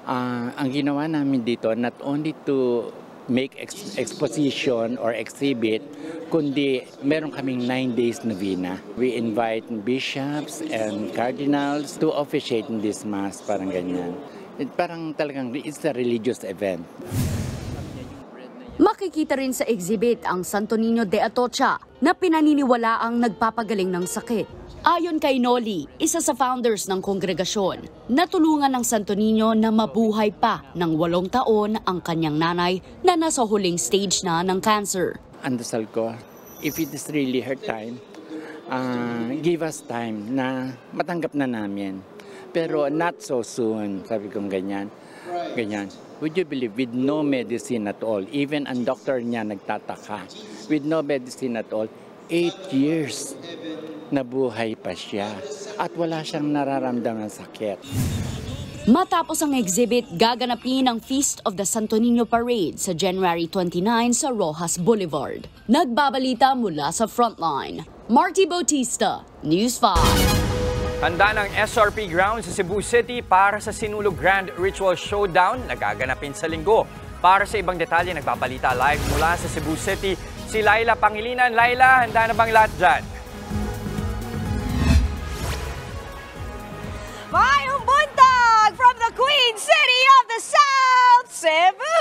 Speaker 26: ang ginawa namin dito not only to make exposition or exhibit, kundi meron kaming 9 days novena. We invite bishops and cardinals to officiate in this mass, parang ganyan. Parang talagang it's a religious event.
Speaker 23: Makikita rin sa exhibit ang Santo Niño de Atocha na pinaniniwala ang nagpapagaling ng sakit. Ayon kay Noli, isa sa founders ng kongregasyon, natulungan ng Santo Niño na mabuhay pa ng 8 taon ang kanyang nanay na nasa huling stage na ng cancer.
Speaker 26: Andasal ko, if it is really her time, give us time na matanggap na namin. Pero not so soon, sabi kong ganyan. Would you believe, with no medicine at all, even ang doktor niya nagtataka, with no medicine at all, 8 years nabuhay pa siya at wala siyang nararamdaman ng sakit.
Speaker 23: Matapos ang exhibit, gaganapin ang Feast of the Santo Niño Parade sa January 29 sa Rojas Boulevard. Nagbabalita mula sa Frontline, Marty Bautista, News 5.
Speaker 1: Handa ng SRP Ground sa Cebu City para sa Sinulog Grand Ritual Showdown na gaganapin sa linggo. Para sa ibang detalye, nagbabalita live mula sa Cebu City si Laila Pangilinan. Laila, handa na bang lahat dyan?
Speaker 27: Mayong buntag from the Queen City of the South, Cebu!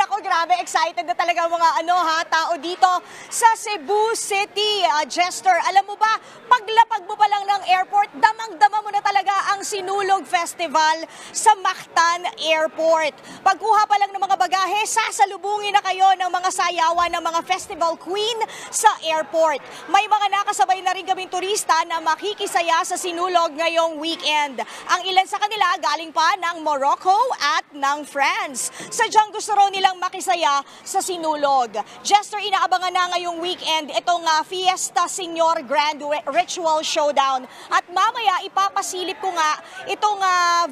Speaker 27: Naku,
Speaker 2: marami. Excited na talaga mga tao dito sa Cebu City. Jester, alam mo ba, paglapag mo pa lang ng airport, damang-dama mo na talaga ang Sinulog Festival sa Mactan Airport. Pagkuha pa lang ng mga bagahe, sasalubungin na kayo ng mga sayawan ng mga festival queen sa airport. May mga nakasabay na rin kaming turista na makikisaya sa Sinulog ngayong weekend. Ang ilan sa kanila galing pa ng Morocco at ng France. Sadyang gusto raw nilang makisaya sa Sinulog. Jester, inaabangan na ngayong weekend itong Fiesta Senior Grand Ritual Showdown. At mamaya ipapasilip ko nga itong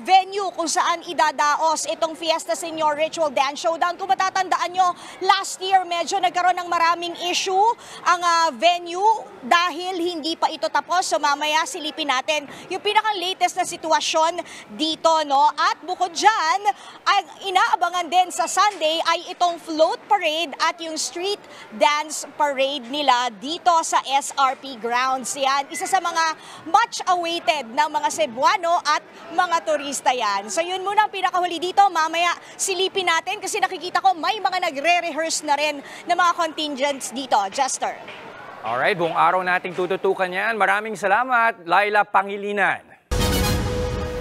Speaker 2: venue kung saan idadaos itong Fiesta Senior Ritual Dance Showdown. Kung matatandaan nyo, last year medyo nagkaroon ng maraming issue ang venue dahil hindi pa ito tapos. So mamaya silipin natin yung pinaka-latest na sitwasyon dito, no? At bukod dyan, ang inaabangan din sa Sunday ay itong float parade at yung street dance parade nila dito sa SRP grounds. Yan, isa sa mga much awaited ng mga Cebuano at mga turista yan. So yun muna ang pinakahuli dito. Mamaya silipin natin kasi nakikita ko may mga nagre-rehearse na rin ng mga contingents dito. Jester.
Speaker 1: Alright, buong araw nating tututukan yan. Maraming salamat, Laila Pangilinan.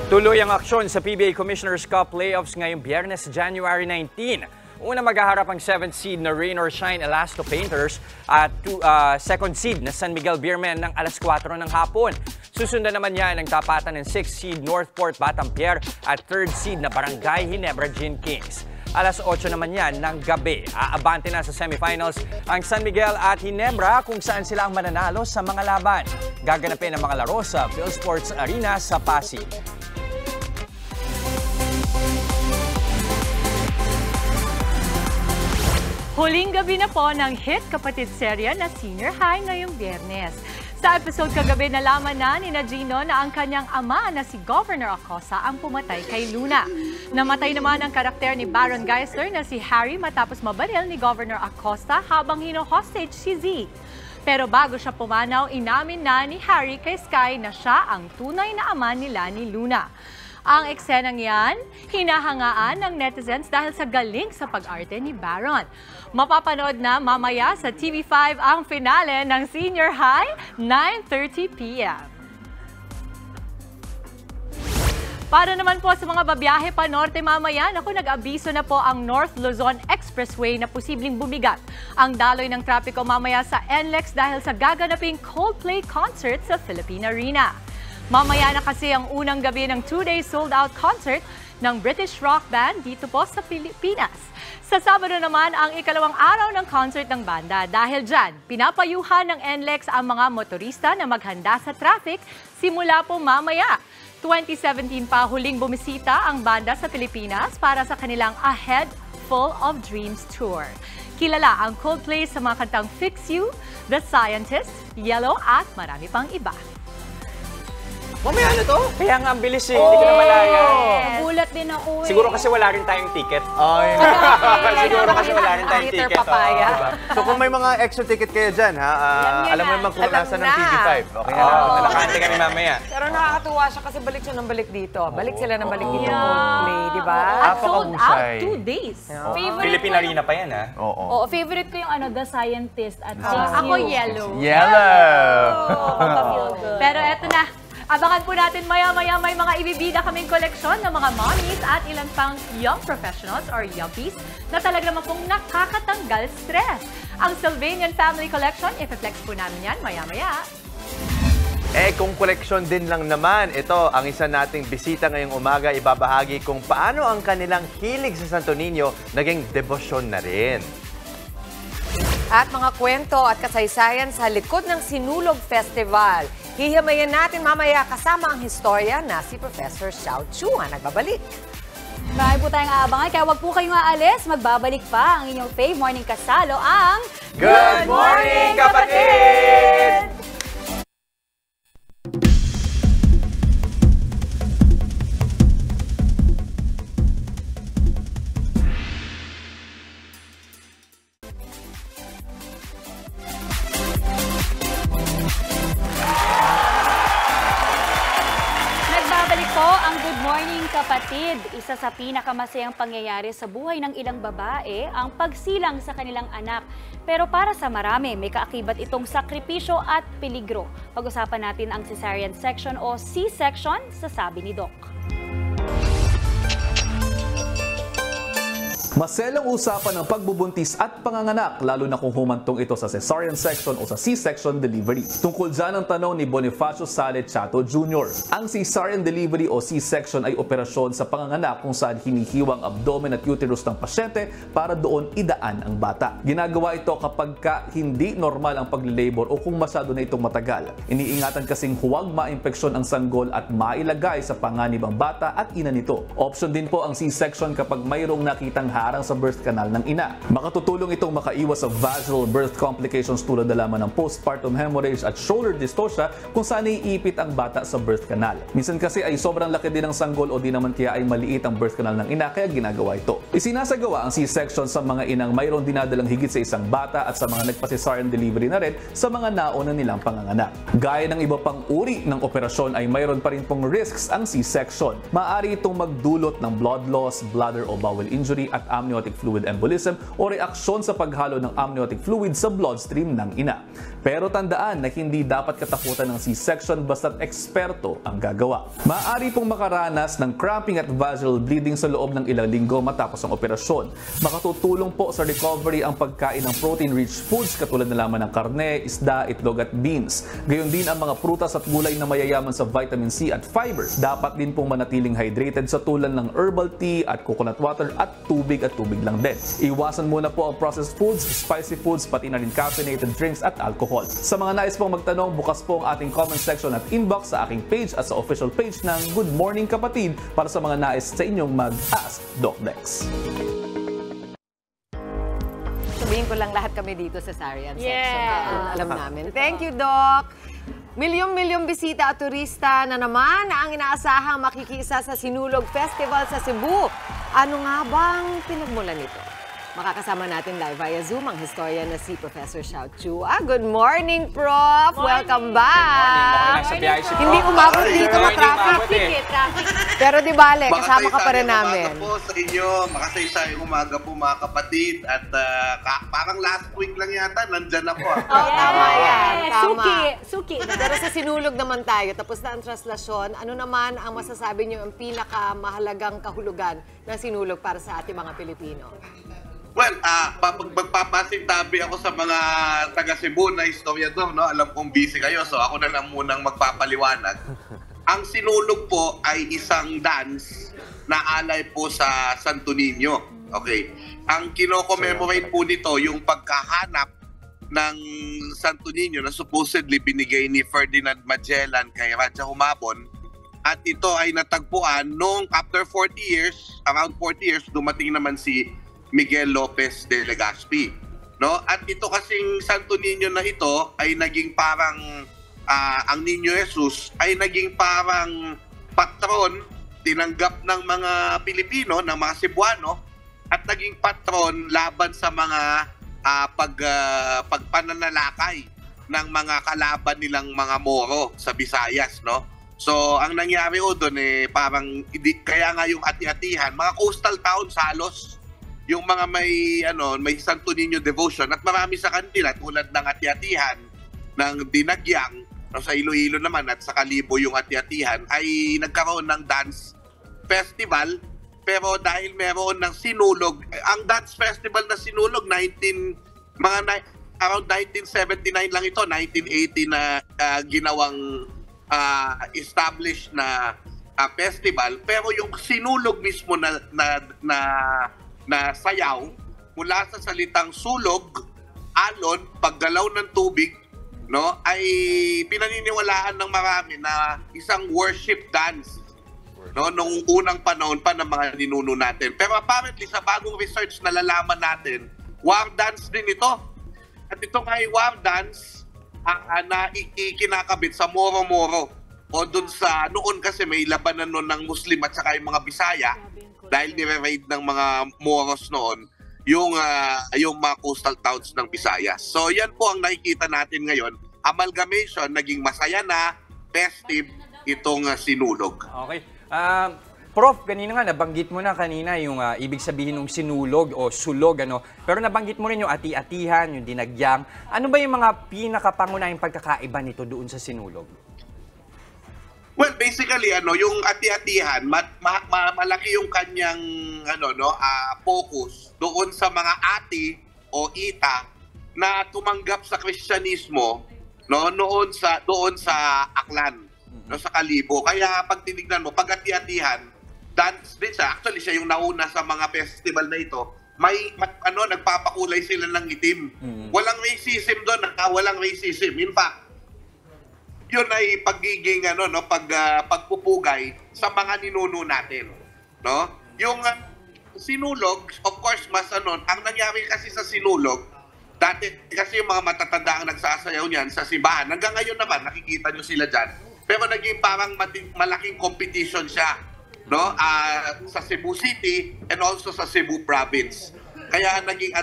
Speaker 1: Tuloy ang aksyon sa PBA Commissioner's Cup playoffs ngayong Biyernes, January 19. Una maghaharap ang 7th seed na Rain or Shine Elasto Painters at 2nd seed na San Miguel Beermen ng alas 4 ng hapon. Susundan naman yan ang tapatan ng 6th seed Northport Batampier at 3rd seed na Barangay Ginebra Gin Kings. Alas 8 naman yan ng gabi. Aabante na sa semifinals ang San Miguel at Ginebra kung saan sila ang mananalo sa mga laban. Gaganapin ang mga laro sa PhilSports Arena sa Pasig.
Speaker 4: Huling gabi na po ng hit kapatid serya na Senior High ngayong Biyernes. Sa episode kagabi, nalaman na ni Gino na ang kanyang ama na si Governor Acosta ang pumatay kay Luna. Namatay naman ang karakter ni Baron Geisler na si Harry matapos mabaril ni Governor Acosta habang hino-hostage si Z. Pero bago siya pumanaw, inamin na ni Harry kay Sky na siya ang tunay na ama nila ni Luna. Ang eksenang yan, hinahangaan ng netizens dahil sa galing sa pag-arte ni Baron. Mapapanood na mamaya sa TV5 ang finale ng Senior High, 9:30 p.m. Para naman po sa mga babiyahe pa norte mamaya, nag-abiso na po ang North Luzon Expressway na posibleng bumigat ang daloy ng trapiko mamaya sa NLEX dahil sa gaganaping Coldplay concert sa Philippine Arena. Mamaya na kasi ang unang gabi ng 2-day sold-out concert ng British rock band dito po sa Pilipinas. Sa Sabado naman ang ikalawang araw ng concert ng banda. Dahil dyan, pinapayuhan ng NLEX ang mga motorista na maghanda sa traffic simula po mamaya. 2017 pa huling bumisita ang banda sa Pilipinas para sa kanilang A Head Full of Dreams tour. Kilala ang Coldplay sa mga kantang Fix You, The Scientist, Yellow at marami pang iba.
Speaker 1: Mamaya na to? Kaya nga ang bilis eh, hindi ko na malaya.
Speaker 3: Nagulat din ako eh.
Speaker 1: Siguro kasi wala rin tayong ticket. Siguro kasi wala rin tayong ticket.
Speaker 5: Diba? So kung may mga extra ticket kayo dyan, alam mo naman kung nasa ng TV5. Okay na.
Speaker 1: Nalakante kami mamaya.
Speaker 8: Pero nakakatuwa siya kasi balik siya ng balik dito. Balik sila ng balik dito. Coldplay, di ba?
Speaker 3: At sold out 2 days.
Speaker 1: Philippine Arena pa yan, ha?
Speaker 3: Oo. Favorite ko yung The Scientist at
Speaker 4: Ako Yellow. Pero eto na. Abangan po natin maya-maya may mga ibibida kaming koleksyon ng mga mommies at ilan pang young professionals or yuppies na talaga naman pong nakakatanggal stress. Ang Sylvanian Family Collection, i-flex po namin yan maya-maya.
Speaker 5: Kung koleksyon din lang naman, ito ang isa nating bisita ngayong umaga, ibabahagi kung paano ang kanilang hilig sa Santo Niño naging debosyon na rin.
Speaker 8: At mga kwento at kasaysayan sa likod ng Sinulog Festival. Hihamayan natin mamaya kasama ang historia na si Professor Xiao Chu na nagbabalik.
Speaker 3: Marami po tayong aabangan, kaya wag po kayong aalis. Magbabalik pa ang inyong Fave Morning Kasalo, ang
Speaker 5: Good Morning, Kapatid!
Speaker 3: Nagbabalik po po ang Good Morning Kapatid. Isa sa pinakamasayang pangyayari sa buhay ng ilang babae ang pagsilang sa kanilang anak. Pero para sa marami, may kaakibat itong sakripisyo at peligro. Pag-usapan natin ang cesarean section o C-section sa sabi ni Doc.
Speaker 9: Maselang usapan ng pagbubuntis at panganganak, lalo na kung humantong ito sa cesarean section o sa C-section delivery. Tungkol dyan ang tanong ni Bonifacio Sale Chato Jr. Ang cesarean delivery o C-section ay operasyon sa panganganak kung saan hinihiwang abdomen at uterus ng pasyente para doon idaan ang bata. Ginagawa ito kapag hindi normal ang paglilabor o kung masyado na itong matagal. Iniingatan kasing huwag ma-impeksyon ang sanggol at mailagay sa panganib ang bata at ina nito. Option din po ang C-section kapag mayroong nakitang harang sa birth canal ng ina. Makatutulong itong makaiwas sa vaginal birth complications tulad na lamang ng postpartum hemorrhage at shoulder dystocia kung saan naiipit ang bata sa birth canal. Minsan kasi ay sobrang laki din ng sanggol o di naman kaya ay maliit ang birth canal ng ina kaya ginagawa ito. Isinasagawa ang C-section sa mga inang mayroong dinadalang higit sa isang bata at sa mga nagpa-cesarean delivery na rin sa mga nauna nilang panganganak. Gaya ng iba pang uri ng operasyon ay mayroon pa rin pong risks ang C-section. Maaari itong magdulot ng blood loss, bladder o bowel injury at amniotic fluid embolism o reaksyon sa paghalo ng amniotic fluid sa bloodstream ng ina. Pero tandaan na hindi dapat katakutan ng C-section basta't eksperto ang gagawa. Maaari pong makaranas ng cramping at vaginal bleeding sa loob ng ilang linggo matapos ang operasyon. Makatutulong po sa recovery ang pagkain ng protein-rich foods katulad na lamang ng karne, isda, itlog at beans. Gayon din ang mga prutas at gulay na mayayaman sa vitamin C at fiber. Dapat din pong manatiling hydrated sa tulad ng herbal tea at coconut water at tubig lang din. Iwasan muna po ang processed foods, spicy foods, pati na rin caffeinated drinks at alcohol. Sa mga nais pong magtanong, bukas po ang ating comment section at inbox sa aking page at sa official page ng Good Morning Kapatid para sa mga nais sa inyong mag-ask Doc Dex.
Speaker 8: Sabihin ko lang lahat kami dito sa cesarean section.
Speaker 2: Yeah.
Speaker 8: Alam namin. Thank you, Doc. Milyong-milyong bisita at turista na naman ang inaasahang makikisa sa Sinulog Festival sa Cebu. Ano nga bang pinagmulan nito? Makakasama natin live via Zoom ang historian na si Professor Xiao Chua. Good morning, Prof! Welcome back! Hindi umabot dito, ma-traffic. Pero di bale, kasama ka pa rin namin.
Speaker 10: Umaga po sa inyo, makasaysayang umaga po mga kapatid. At parang last week lang yata, nandyan ako.
Speaker 8: Tama yan. Tama.
Speaker 2: Suki.
Speaker 8: Pero sa Sinulog naman tayo, tapos na ang translasyon, ano naman ang masasabi niyo ang pinakamahalagang kahulugan ng Sinulog para sa ating mga Pilipino?
Speaker 10: Well, magpapasintabi ako sa mga taga Cebu na historiador, no? Alam kong busy kayo, so ako na lang munang magpapaliwanag. Ang Sinulog po ay isang dance na alay po sa Santo Niño. Okay. Ang kino-commemorate po nito yung pagkahanap ng Santo Niño na supposedly binigay ni Ferdinand Magellan kay Raja Humabon. At ito ay natagpuan noong after 40 years, around 40 years, dumating naman si Miguel Lopez de Legazpi, no? At ito kasing Santo Niño na ito ay naging parang ang Niño Jesus ay naging parang patron, tinanggap ng mga Pilipino, ng mga Cebuano, at naging patron laban sa mga pagpananalakay ng mga kalaban nilang mga Moro sa Visayas, no? So ang nangyari doon parang kaya nga yung ati-atihan, mga coastal towns halos yung mga may Santo Niño devotion at marami sa kanila tulad ng ati-atihan ng Dinagyang sa Iloilo naman at sa Kalibo yung ati-atihan ay nagkaroon ng dance festival pero dahil meron ng Sinulog, ang dance festival na Sinulog around 1979 lang ito, 1980 na ginawang established na festival pero yung Sinulog mismo na sayaw mula sa salitang sulog, alon, paggalaw ng tubig, no, ay pinaniniwalaan ng marami na isang worship dance, no, nung unang panahon pa ng mga ninuno natin. Pero apparently sa bagong research na lalaman natin, war dance din ito. At ito nga ay war dance na ikinakabit sa Moro-Moro o dun sa noon kasi may labanan noon ng Muslim at saka yung mga Bisaya. Dahil nire-raid ng mga Moros noon yung mga coastal towns ng Visayas. So yan po ang nakikita natin ngayon. Amalgamation, naging masaya na, festive, itong Sinulog.
Speaker 1: Okay. Prof, kanina nga, nabanggit mo na kanina yung ibig sabihin ng sinulog o sulog, ano? Pero nabanggit mo rin yung ati-atihan, yung dinagyang. Ano ba yung mga pinakapangunahing pagkakaiba nito doon sa sinulog?
Speaker 10: Well, basically, yung ati-atihan, malaki yung kanyang focus doon sa mga ati o ita na tumanggap sa Kristyanismo doon sa Aklan, sa Kalibo. Kaya pag tinignan mo, pag ati-atihan, dance din siya. Actually, siya yung nauna sa mga festival na ito. Nagpapakulay sila ng itim. Walang racism doon, walang racism. In fact, yun ay pagiging pagpupugay sa mga ninuno natin, no? Yung sinulog, of course, ang nangyari kasi sa sinulog, dati kasi yung mga matatanda ang nagsasayaw niyan sa simbahan. Hanggang ngayon naman nakikita niyo sila diyan. Pero naging parang malaking competition siya, no? Sa Cebu City and also sa Cebu Province. Kaya naging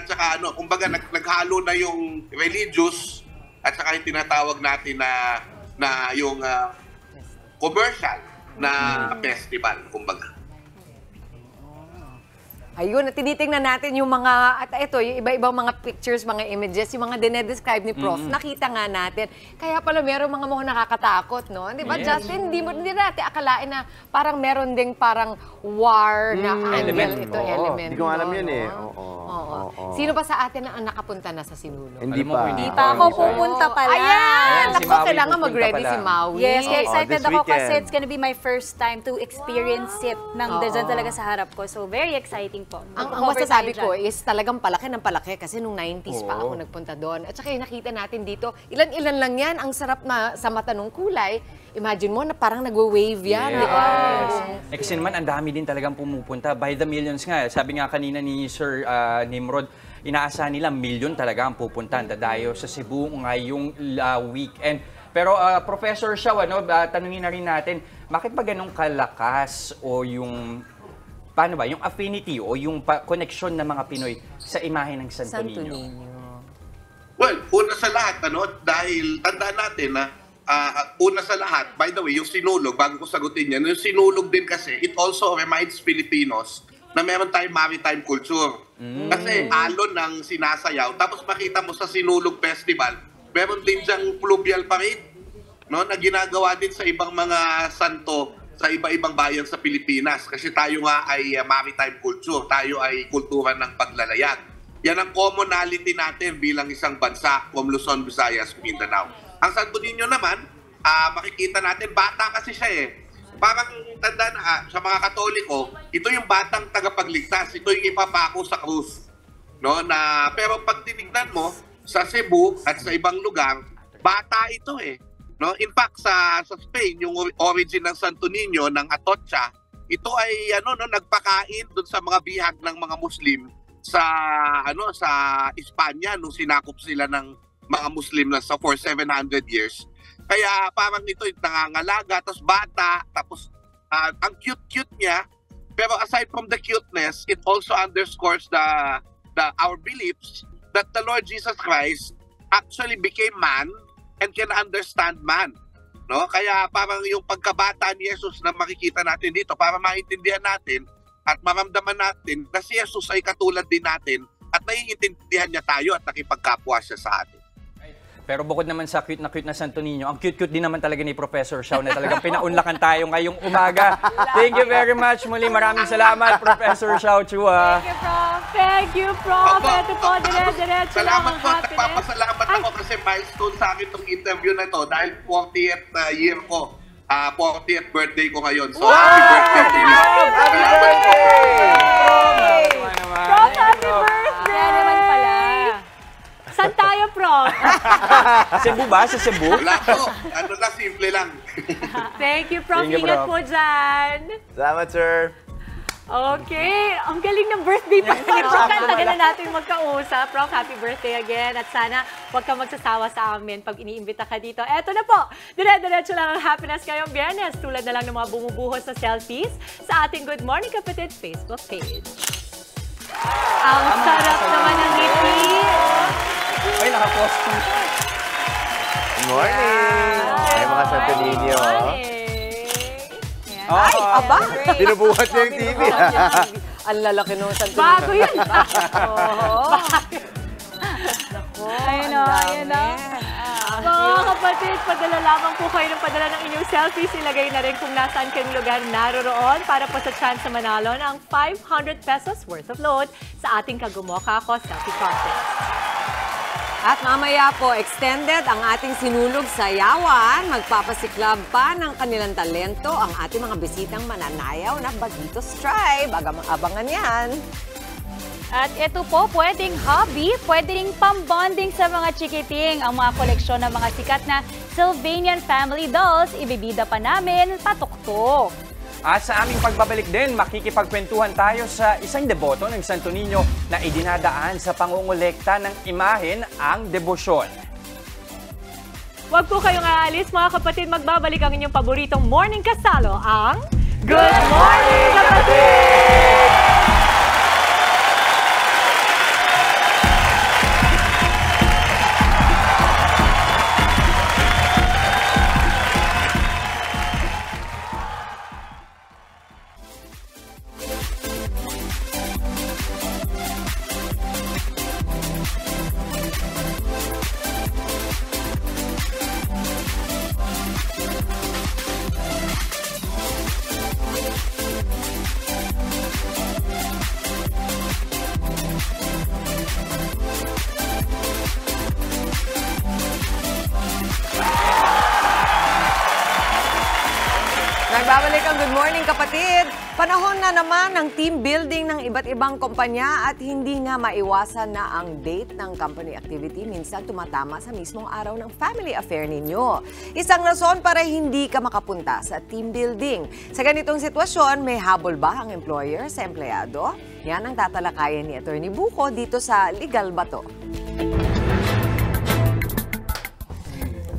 Speaker 10: kumbaga naghalo na yung religious at saka yung tinatawag natin na yung commercial na festival, kumbaga.
Speaker 8: Ayun, tinitingnan natin yung mga, yung iba-ibang mga pictures, mga images, yung mga dinedescribe ni Prof, nakita nga natin. Kaya pala meron mga mukhang nakakatakot, no? Di ba, Justin? Hindi natin akalain na parang meron ding parang war na angle ito, element.
Speaker 5: Hindi ko alam yun eh.
Speaker 8: Sino ba sa atin ang nakapunta na sa sinulog?
Speaker 5: Hindi pa.
Speaker 3: Hindi pa ako pupunta pala.
Speaker 8: Ayan! Ako, kailangan mag-ready si Maui.
Speaker 3: Yes, kaya excited ako kasi it's gonna be my first time to experience it nang dyan talaga sa harap ko. So, very exciting po.
Speaker 8: Ang masasabi ko is talagang palaki ng palaki kasi nung 90s pa ako nagpunta doon. At saka yung nakita natin dito, ilan-ilan lang yan. Ang sarap na sa mata nung kulay. Imagine mo na parang nagwa-wave yan, di ba?
Speaker 1: Kasi naman, ang dami din talagang pumupunta. By the millions nga. Sabi nga kanina ni Sir Nimrod, inaasahan nila milyon talaga ang pupunta. Dadayo sa Cebu ngayong weekend. Pero Professor Xiao, tanungin na rin natin, bakit ba ganun kalakas o yung yung affinity o yung connection ng mga Pinoy sa imahe ng Santo Niño?
Speaker 10: Well, una sa lahat, dahil tandaan natin na una sa lahat, by the way, yung sinulog, bago ko sagutin yan, yung sinulog din kasi, it also reminds Filipinos na meron tayong maritime culture. Kasi alon ng sinasayaw, tapos makita mo sa Sinulog Festival, meron din diyang fluvial parade, no, na ginagawa din sa ibang mga santo sa iba-ibang bayan sa Pilipinas. Kasi tayo nga ay maritime culture, tayo ay kultura ng paglalayag. Yan ang commonality natin bilang isang bansa, from Luzon, Visayas, Mindanao. Ang Santo Niño naman, makikita natin, bata kasi siya eh. Parang tanda na sa mga Katoliko, ito yung batang tagapagligtas, ito yung ipapako sa krus. No? Pero pag tinignan mo, sa Cebu at sa ibang lugar, bata ito eh. No, in fact sa Spain, yung origin ng Santo Niño ng Atocha, ito ay nagpakain doon sa mga bihag ng mga Muslim sa Espanya nung sinakop sila ng mga Muslim na for 700 years. Kaya parang ito nangangalaga, tapos bata, tapos ang cute-cute niya. Pero aside from the cuteness, it also underscores our beliefs that the Lord Jesus Christ actually became man and can understand man. No? Kaya parang yung pagkabata ni Jesus na makikita natin dito, para maintindihan natin at maramdaman natin na si Jesus ay katulad din natin at naiintindihan niya tayo at nakipagkapwa siya sa atin.
Speaker 1: Pero bukod naman sa cute na Santo Niño, ang cute-cute din naman talaga ni Professor Xiao na talagang pinaunlakan tayo ngayong umaga. Thank you very much. Muli maraming salamat, Professor Xiao Chua.
Speaker 4: Thank you, Prof. Thank you, Prof. Ito po, dire-diretso lang ang happiness.
Speaker 10: Nagpapasalamat ako kasi milestone sa akin itong interview na ito dahil 40th year ko. 40th birthday ko ngayon. So, happy birthday to you.
Speaker 4: Happy birthday! Prof, happy birthday! Naman pala. Saan tayo, Prof?
Speaker 1: Cebu ba? Sa Cebu?
Speaker 10: Wala po. Simple lang.
Speaker 4: Thank you, Prof. Ingat po dyan.
Speaker 5: Salamat, sir.
Speaker 4: Okay. Ang galing ng birthday pa ni Prof. Tagal na natin magkausap. Prof, happy birthday again. At sana huwag ka magsasawa sa amin pag iniimbita ka dito. Eto na po. Dire-diretso lang ang happiness ngayong Biyernes. Tulad na lang ng mga bumubuhos sa selfies sa ating Good Morning Kapatid Facebook page. Ang sarap naman ng ngiti.
Speaker 1: Ay, naka-costume.
Speaker 5: Good morning! Ay, mga Santo Niño.
Speaker 8: Ay, aba!
Speaker 5: Binubuhat niya yung TV.
Speaker 8: Ang lalaki nung Santo Niño.
Speaker 4: Bago yun.
Speaker 8: Oo.
Speaker 4: Ayun na, ayun na. Mga kapatid, padala lamang po kayo ng padala ng inyong selfies. Ilagay na rin kung nasaan kayong lugar naroroon para po sa chance na manalo ng 500 pesos worth of load sa ating Kagumoka Ako Selfie Contest.
Speaker 8: At mamaya po, extended ang ating sinulog sa Yawan. Magpapasiklab pa ng kanilang talento ang ating mga bisitang mananayaw na Baguitos Tribe. Abangan yan.
Speaker 3: At ito po, pwedeng hobby, pwedeng pambonding sa mga chikiting. Ang mga koleksyon ng mga sikat na Sylvanian family dolls, ibibida pa namin patuktok.
Speaker 1: At sa aming pagbabalik din, makikipagkwentuhan tayo sa isang deboto ng Santo Niño na idinadaan sa pangungulekta ng imahen ang debosyon.
Speaker 4: Huwag po kayong aalis, mga kapatid. Magbabalik ang inyong paboritong morning kasalo, ang Good Morning, Kapatid!
Speaker 8: Nagbabalik ang Good Morning Kapatid. Panahon na naman ng team building ng iba't ibang kumpanya at hindi nga maiwasan na ang date ng company activity minsan tumatama sa mismong araw ng family affair ninyo. Isang rason para hindi ka makapunta sa team building. Sa ganitong sitwasyon, may habol ba ang employer sa empleyado? Yan ang tatalakayan ni Atty. Buko dito sa Legal Bato.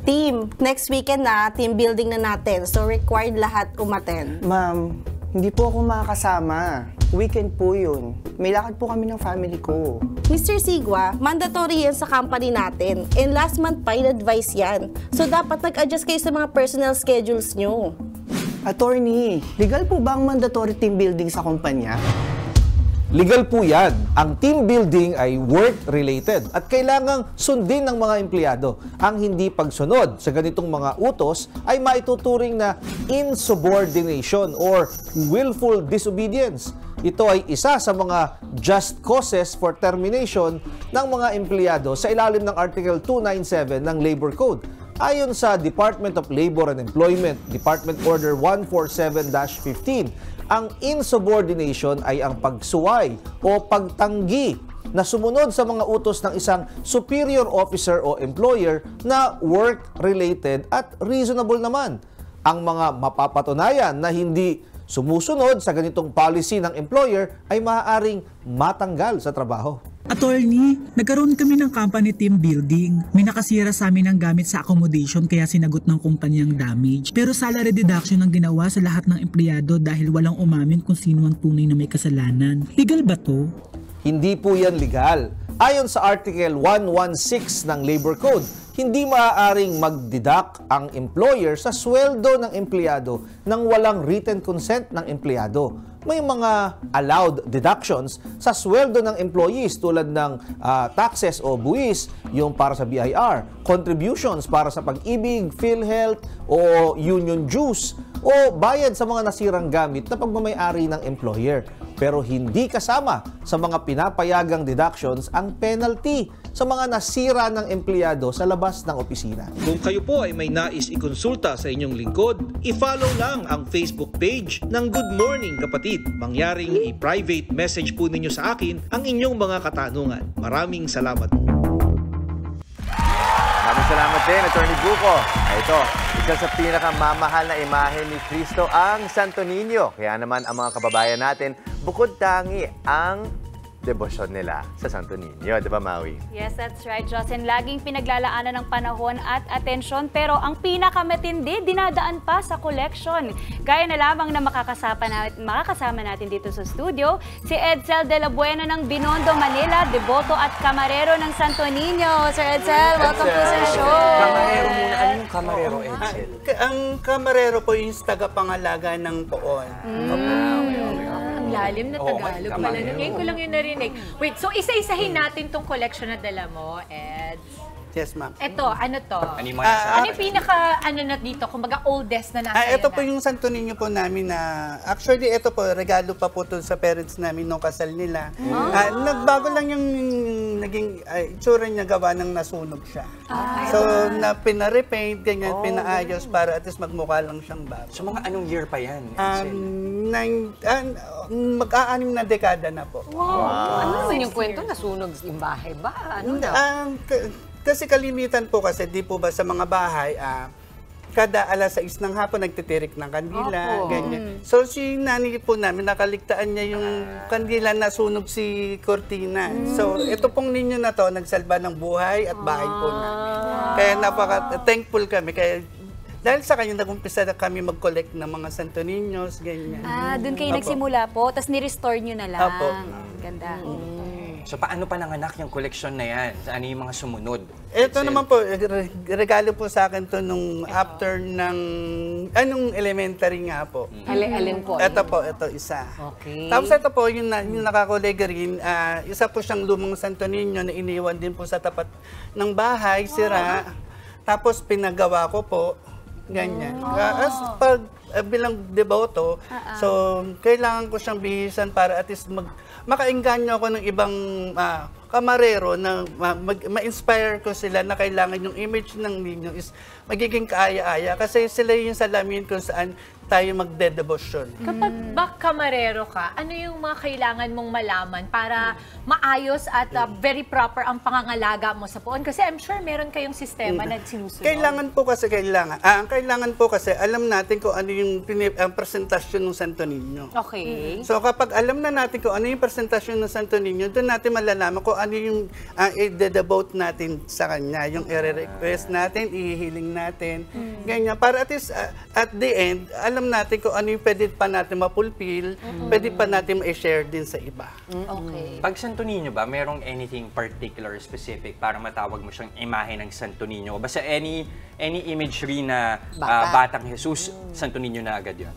Speaker 12: Team, next weekend na, team building na natin. So, required lahat umattend.
Speaker 13: Ma'am, hindi po ako makakasama. Weekend po yun. May lakad po kami ng family ko.
Speaker 12: Mr. Sigwa, mandatory yan sa company natin. And last month pa, in-advise yan. So, dapat nag-adjust kayo sa mga personal schedules nyo.
Speaker 13: Attorney, legal po ba ang mandatory team building sa kumpanya?
Speaker 14: Legal po yan. Ang team building ay work-related at kailangang sundin ng mga empleyado. Ang hindi pagsunod sa ganitong mga utos ay maituturing na insubordination or willful disobedience. Ito ay isa sa mga just causes for termination ng mga empleyado sa ilalim ng Article 297 ng Labor Code. Ayon sa Department of Labor and Employment, Department Order 147-15, ang insubordination ay ang pagsuway o pagtanggi na sumunod sa mga utos ng isang superior officer o employer na work-related at reasonable naman. Ang mga mapapatunayan na hindi sumusunod sa ganitong policy ng employer ay maaaring matanggal sa trabaho.
Speaker 15: Attorney, nagkaroon kami ng company team building. May nakasira sa amin ng gamit sa accommodation kaya sinagot ng kumpanyang damage. Pero salary deduction ang ginawa sa lahat ng empleyado dahil walang umamin kung sino ang tunay na may kasalanan. Legal ba to?
Speaker 14: Hindi po yan legal. Ayon sa Article 116 ng Labor Code, hindi maaaring mag-deduct ang employer sa sweldo ng empleyado nang walang written consent ng empleyado. May mga allowed deductions sa sweldo ng employees tulad ng taxes o buwis, yung para sa BIR, contributions para sa Pag-ibig, PhilHealth o union dues, o bayad sa mga nasirang gamit na pagmamay-ari ng employer. Pero hindi kasama sa mga pinapayagang deductions ang penalty sa mga nasira ng empleyado sa labas ng opisina.
Speaker 16: Kung kayo po ay may nais ikonsulta sa inyong lingkod, i-follow lang ang Facebook page ng Good Morning Kapatid. Mangyaring i-private message po ninyo sa akin ang inyong mga katanungan. Maraming salamat po.
Speaker 5: Maraming salamat din, Atty. Buko. Ito, isa sa pinakamamahal na imahe ni Cristo ang Santo Niño. Kaya naman ang mga kababayan natin, bukod tangi ang debosyon nila sa Santo Niño. Di ba, Maui?
Speaker 3: Yes, that's right, Justin. Laging pinaglalaanan ng panahon at atensyon, pero ang pinakamatindi, dinadaan pa sa collection. Gaya na lamang na makakasama natin dito sa studio, si Edsel de la Buena ng Binondo, Manila, deboto at kamarero ng Santo Niño. Sir Edsel, welcome po sa show.
Speaker 1: Kamarero muna. Ano yung kamarero, Edsel?
Speaker 11: Ang kamarero po yung tagapangalaga ng poon.
Speaker 4: Ang lalim na Tagalog pala. Ngayon ko lang yun narinig. Wait, so isa-isahin natin tong collection na dala mo, Eds.
Speaker 11: Yes, ma'am.
Speaker 4: Ito, ano to?
Speaker 1: Ano yung mga
Speaker 4: ano yung pinaka, na dito, kumbaga oldest na nasa
Speaker 11: ito po yung Santo Niño po namin na, actually, ito po, regalo pa po to sa parents namin nung kasal nila. Nagbago lang yung naging itsura niya, gawa ng nasunog siya. So, na pina-repaint, ganyan, pinaayos para at least magmukha lang siyang bago.
Speaker 1: So, mga anong year pa yan?
Speaker 11: Mag-aanim na dekada na po.
Speaker 8: Ano naman yung kwento? Nasunog yung bahay ba? Ano na?
Speaker 11: Kasi kalimitan po kasi, di po ba sa mga bahay, kada alas 6 ng hapon nagtitirik ng kandila, ganyan. So si nanay po namin, nakaligtaan niya yung kandila na sunog si Cortina. So ito pong ninyo na to, nagsalba ng buhay at bahay po namin. Kaya napaka-thankful kami. Kaya dahil sa kanya, nag-umpisa na kami mag-collect ng mga Santo Niños, ganyan.
Speaker 3: Doon kayo nagsimula po, tapos ni-restore nyo na lang. Ganda.
Speaker 1: So, paano pa nanganak yung collection na yan? Ano yung mga sumunod?
Speaker 11: Ito naman po, regalo po sa akin to nung after ng, anong elementary nga po.
Speaker 8: Alin po?
Speaker 11: Ito po, ito isa.
Speaker 8: Okay.
Speaker 11: Tapos ito po, yung nakakolega rin, isa po siyang lumang Santo Niño na iniwan din po sa tapat ng bahay, sira. Tapos pinagawa ko po, ganyan. As pag bilang deboto, so kailangan ko siyang bihisan para at least makaengganyo ako ng ibang kamarero na ma-inspire ko sila na kailangan yung image ng ninyo is magiging kaaya-aya kasi sila yung salamin kung saan tayo magdedebosyon.
Speaker 4: Kapag kamarero ka, ano yung mga kailangan mong malaman para maayos at very proper ang pangangalaga mo sa poon? Kasi I'm sure meron kayong sistema na sinusunod.
Speaker 11: Kailangan po kasi, alam natin kung ano yung presentasyon ng Santo Niño.
Speaker 4: Okay.
Speaker 11: So kapag alam na natin kung ano yung presentasyon ng Santo Niño, doon natin malalaman kung ano yung i-devote natin sa kanya, yung i-request natin, i-healing natin, ganyan. Para at least at the end, alam natin kung ano yung pwede pa natin mapulpil, pwede pa natin ma-share din sa iba.
Speaker 4: Okay.
Speaker 1: Pag Santo Niño ba, merong anything particular, specific para matawag mo siyang imahe ng Santo Niño? Basta any imagery na Batang Jesus, Santo Niño na agad yun?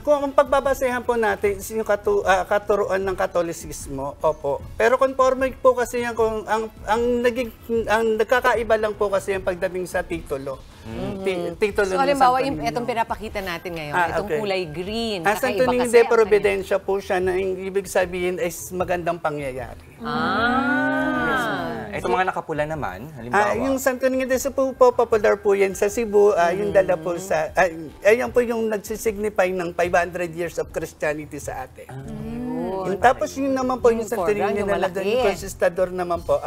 Speaker 11: Kung ang pagbabasehan po natin is yung katuruan ng Katolisismo, opo. Pero conforme po kasi yan kung ang nagkakaiba lang po kasi yung pagdating sa titulo. Titulo
Speaker 8: so halimbawa, itong pinapakita natin ngayon, itong kulay green,
Speaker 11: Santo Niño de Providencia po siya na ibig sabihin is magandang pangyayari.
Speaker 1: Ito mga nakapula naman, halimbawa.
Speaker 11: Yung Santo Niño de Cebu po, popular po yan sa Cebu. Yung dala po sa, ayan po yung nagsisignify ng 500 years of Christianity sa atin. Tapos yun naman po yung Santo Niño na yung Conquistador naman po,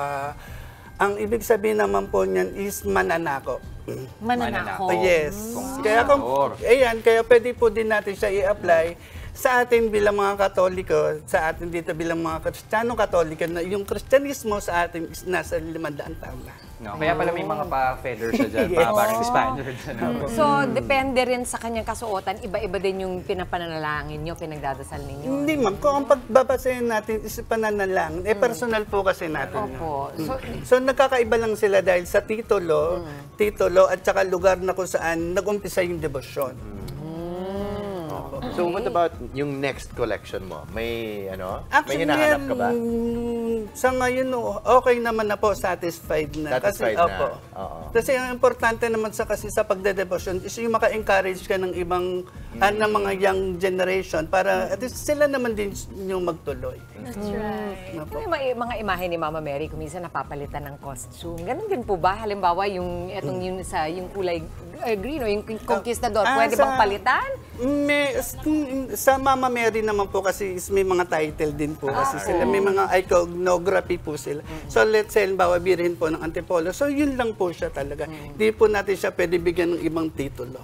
Speaker 11: ang ibig sabihin naman po niyan is mananako.
Speaker 4: Mananako?
Speaker 11: Yes. Kaya pwede po din natin siya i-apply sa atin bilang mga Katoliko, sa atin dito bilang mga Kristiyano Katoliko, na yung Kristyanismo sa atin is nasa 500 taon na.
Speaker 1: Kaya pala may mga pa-feather siya dyan, parang Spaniards.
Speaker 8: So, depende rin sa kanyang kasuotan, iba-iba din yung pinapananalangin nyo, pinagdadasal ninyo?
Speaker 11: Hindi ma'am, kung ang pagbabasahin natin is pananalangin, personal po kasi natin. So, nagkakaiba lang sila dahil sa titulo at saka lugar na kung saan nag-umpisa yung debosyon.
Speaker 5: So what about yung next collection mo? May may hinahanap ka ba?
Speaker 11: Sa ngayon, okay naman na po, satisfied na. Kasi ang importante naman sa pagdedebosyon is yung maka-encourage ka ng ibang ng mga young generation para at least sila naman din yung magtuloy.
Speaker 8: That's right. Yung mga imahe ni Mama Mary, kung minsan napapalitan ng costume. Ganun din po ba? Halimbawa, yung kulay green o yung Conquistador, pwede bang palitan?
Speaker 11: Sa Mama Mary naman po kasi may mga title din po kasi sila. May mga iconography po sila. So let's say, halimbawa, birihin po ng Antipolo. So yun lang po siya talaga. Hindi po natin siya pwede bigyan ng ibang titulo.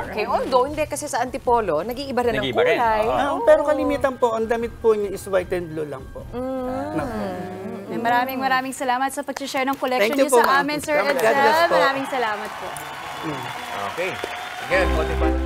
Speaker 8: Okay, although hindi kasi sa Antipolo, nag-iiba rin ang kulay.
Speaker 11: Pero kalimitan po, ang damit po niya is white and blue. kilo lang po.
Speaker 3: Maraming salamat sa pag-share ng collection
Speaker 11: Thank you
Speaker 3: niyo
Speaker 11: po,
Speaker 3: sa
Speaker 11: ma'am.
Speaker 3: amin, Sir
Speaker 11: God bless
Speaker 3: Edsel.
Speaker 11: po.
Speaker 3: Maraming salamat po.
Speaker 5: Okay. Again, motivate.